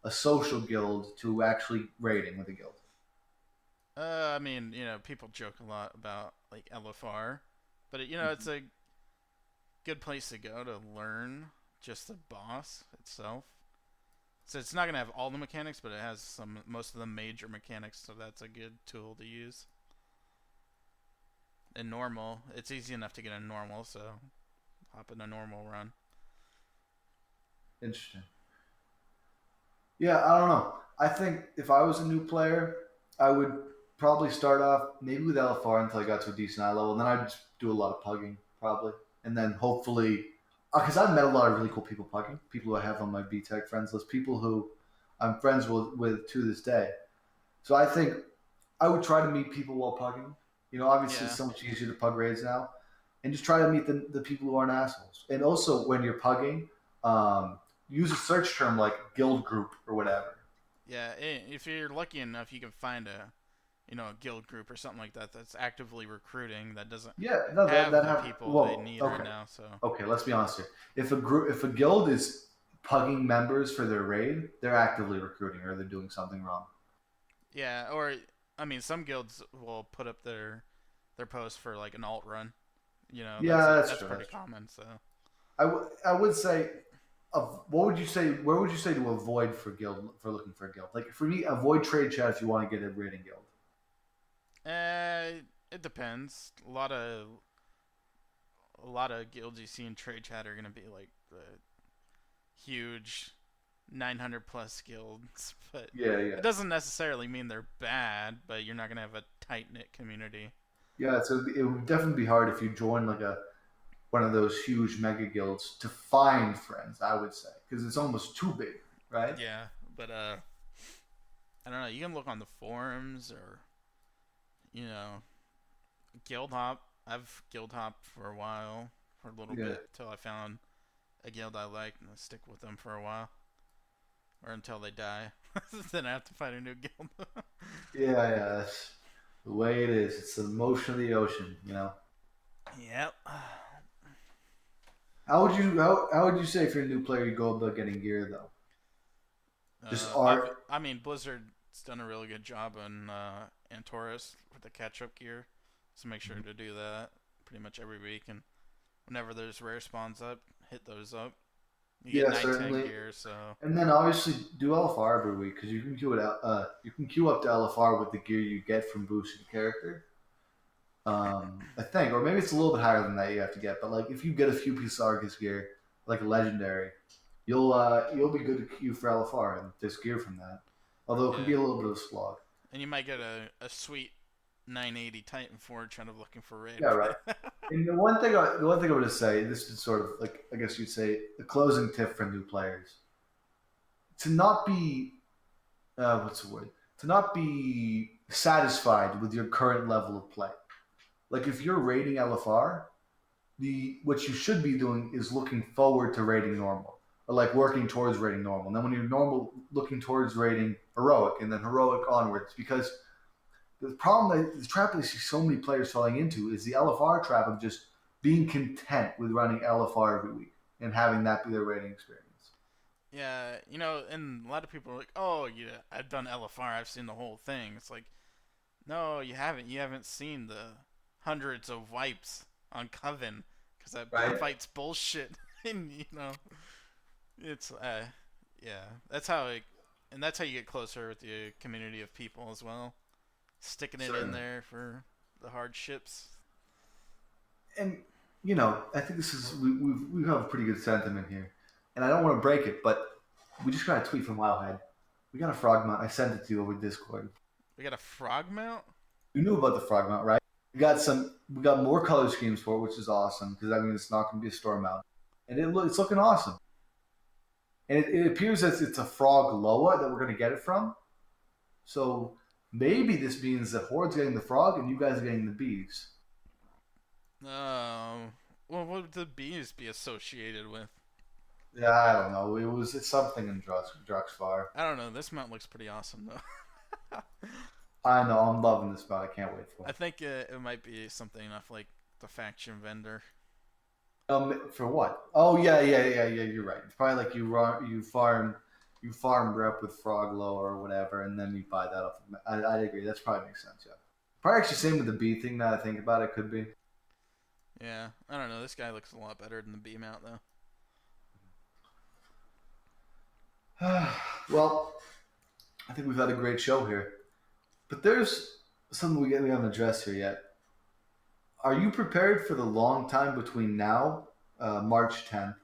a social guild to actually raiding with a guild? I mean, people joke a lot about like LFR, but it's Mhm. a good place to go to learn just the boss itself. So it's not gonna have all the mechanics, but it has most of the major mechanics, so that's a good tool to use. In normal, it's easy enough to get in normal, so hop in a normal run. Interesting. Yeah, I don't know. I think if I was a new player, I would probably start off maybe with LFR until I got to a decent eye level, and then I'd just do a lot of pugging probably, and then hopefully, because I've met a lot of really cool people pugging, people who I have on my VTech friends list, people who I'm friends with to this day. So I think I would try to meet people while pugging. Obviously it's Yeah, so much easier to pug raids now, and just try to meet the people who aren't assholes. And also when you're pugging, use a search term like guild group or whatever. yeah. If you're lucky enough, you can find a guild group or something like that that's actively recruiting that doesn't Yeah, no, that have the have. people they Whoa, need right okay, now. So okay. Let's be honest here. If a guild is pugging members for their raid, they're actively recruiting or they're doing something wrong. yeah, or I mean, some guilds will put up their post for like an alt run. That's Yeah, that's that's true. pretty That's true. common. So I would say, what would you say? Where would you say to avoid for looking for a guild? Like for me, avoid trade chat if you want to get a raiding guild. it depends. A lot of guilds you see in trade chat are gonna be like the huge 900 plus guilds, but Yeah, it yeah, doesn't necessarily mean they're bad. But you're not gonna have a tight knit community. yeah. So it would definitely be hard if you join like a one of those huge mega guilds to find friends. I would say because it's almost too big, right? Yeah, but I don't know. You can look on the forums or you know guild hop. I've guild hopped for a while, for a little Yeah, bit, till I found a guild I liked and I stick with them for a while, or until they die. Then I have to find a new guild. yeah. That's the way it is. It's the motion of the ocean. Yep. How would you say if you're a new player you go about getting gear though? Just art. I mean, Blizzard's done a really good job on Antorus with the catch-up gear, so make sure to do that pretty much every week. And whenever there's rare spawns up, hit those up. You get Yeah, 910 certainly. gear, so And then obviously do LFR every week because you can queue it out. You can queue up to LFR with the gear you get from boosting a character. I think, or maybe it's a little bit higher than that you have to get. But like, if you get a few pieces of Arcus gear, like a legendary, you'll be good to queue for LFR, and there's gear from that. Although it can yeah. be a little bit of a slog. And you might get a sweet 980 Titan Forge kind of looking for raid. Yeah, right. And the one thing I would say, this is sort of like I guess you'd say the closing tip for new players to not be what's the word? To not be satisfied with your current level of play. Like if you're rating LFR, the what you should be doing is looking forward to rating normal, or like working towards rating normal. And then when you're normal, looking towards rating heroic, and then heroic onwards. Because the trap that I see so many players falling into is the LFR trap of just being content with running LFR every week and having that be their rating experience. Yeah, and a lot of people are like, "Oh, yeah, I've done LFR. I've seen the whole thing." It's like, no, you haven't. You haven't seen hundreds of wipes on Coven because that right? fight's bullshit. And it's yeah, that's how it, and that's how you get closer with the community of people as well. Sticking it in Certainly. there for the hardships. And I think this is we have a pretty good sentiment here, and I don't want to break it, but we just got a tweet from Wildhead. We got a frog mount. I sent it to you over Discord. We got a frog mount. You knew about the frog mount, right? We got more color schemes for it, which is awesome because I mean it's not going to be a storm mount, and it's looking awesome. And it appears that it's a frog Loa that we're going to get it from. So maybe this means that Horde's getting the frog and you guys are getting the bees. Well, what would the bees be associated with? Yeah, I don't know. It's something in Druxvar. I don't know. This mount looks pretty awesome though. I know. I'm loving this mount. I can't wait for I it. think it might be something enough like the faction vendor. For what? Oh yeah. You're right. It's probably like you farm rep with Frog Low or whatever, and then you buy that off. I agree. That's probably makes sense. Yeah. Probably actually same with the bee thing. Now that I think about it, could be. Yeah, I don't know. This guy looks a lot better than the bee mount though. Well, I think we've had a great show here, but there's something we haven't addressed here yet. Are you prepared for the long time between now, March 10th,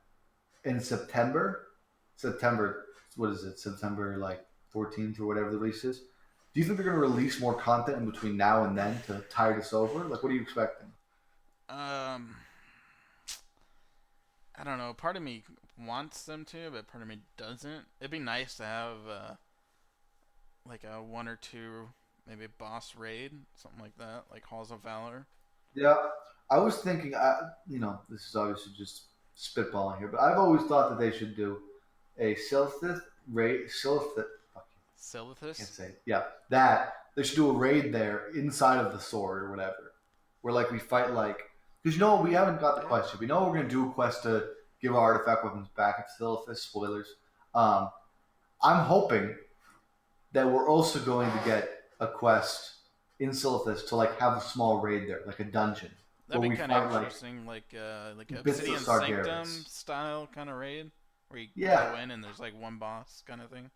and September? September, what is it? September like 14th or whatever the release is. Do you think they're going to release more content in between now and then to tide us over? Like, what are you expecting? Um, I don't know. Part of me wants them to, but part of me doesn't. It'd be nice to have like a one or two, maybe boss raid, something like that, like Halls of Valor. Yeah, I was thinking. This is obviously just spitballing here, but I've always thought that they should do a Silphith raid. Silphith. I can't Silithus? say. Yeah, that they should do a raid there inside of the sword or whatever, where like we fight like because we haven't got the Yeah. quest yet. We know we're gonna do a quest to give our artifact weapons back at Silphith. Spoilers. Um, I'm hoping that we're also going to get a quest in Silphith to like have a small raid there, like a dungeon That'd where be we kind of fight like interesting, like bits of Obsidian Sanctum Sargeras. style kind of raid, where you Yeah, go in and there's like one boss kind of thing.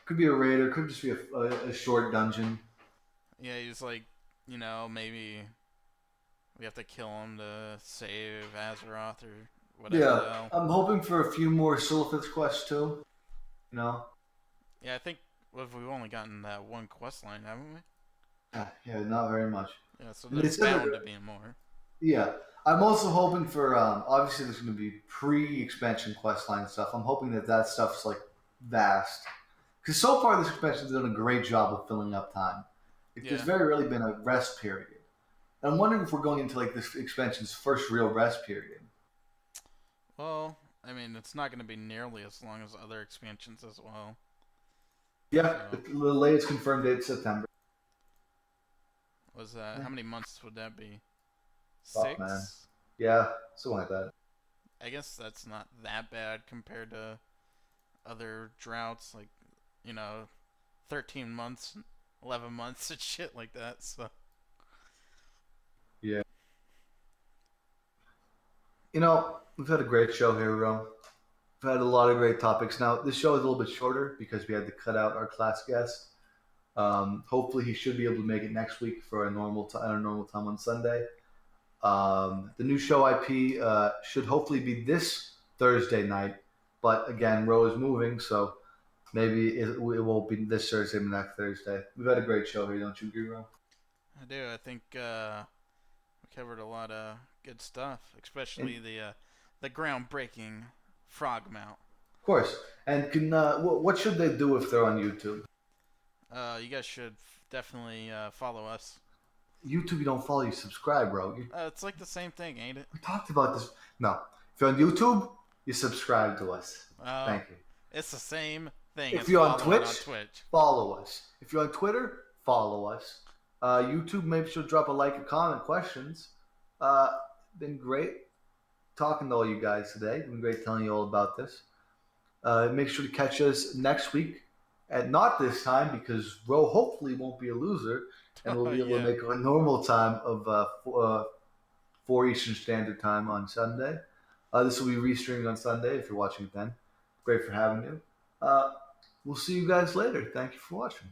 could be a raid or could just be a short dungeon. Yeah, he's like, maybe we have to kill him to save Azeroth or whatever Yeah, the hell. I'm hoping for a few more Silphith quests too. You know, Yeah, I think we've only gotten that one quest line, haven't we? yeah, not very much. Yeah, so And they there's said bound that, to be more. yeah, I'm also hoping for obviously there's going to be pre-expansion quest line stuff. I'm hoping that stuff's like vast because so far this expansion's done a great job of filling up time. There's Yeah. very rarely been a rest period. And I'm wondering if we're going into like this expansion's first real rest period. Well, I mean, it's not going to be nearly as long as other expansions as well. Yeah, So, the latest confirmed date September. was that Yeah. how many months would that be? Fuck, man. 6? Yeah, something like that. I guess that's not that bad compared to other droughts, like, you know, 13 months, 11 months, and shit like that. So, Yeah. We've had a great show here, Ro. We've had a lot of great topics. Now, this show is a little bit shorter because we had to cut out our class guest. Hopefully, he should be able to make it next week for a normal time on Sunday. The new show IP should hopefully be this Thursday night, but again, Ro is moving, so maybe it won't be this Thursday, but next Thursday. We've had a great show here, don't you agree, Ro? I do. I think we covered a lot of good stuff, especially And, the groundbreaking frog mount. of course. And what should they do if they're on YouTube? You guys should definitely follow us. YouTube, you don't follow, you subscribe, bro. It's like the same thing, ain't it? We talked about this. No, if you're on YouTube, you subscribe to us. Thank you. It's the same thing. If as you're on following Twitch, follow us. If you're on Twitter, follow us. YouTube, maybe she'll drop a like, a comment, questions. Been great talking to all you guys today. Been great telling you all about this. Make sure to catch us next week. At not this time because Ro hopefully won't be a loser. and we'll be able to Yeah. make a normal time of 4 Eastern Standard Time on Sunday. This will be restreamed on Sunday if you're watching it then. Great for having you. Uh, we'll see you guys later. Thank you for watching.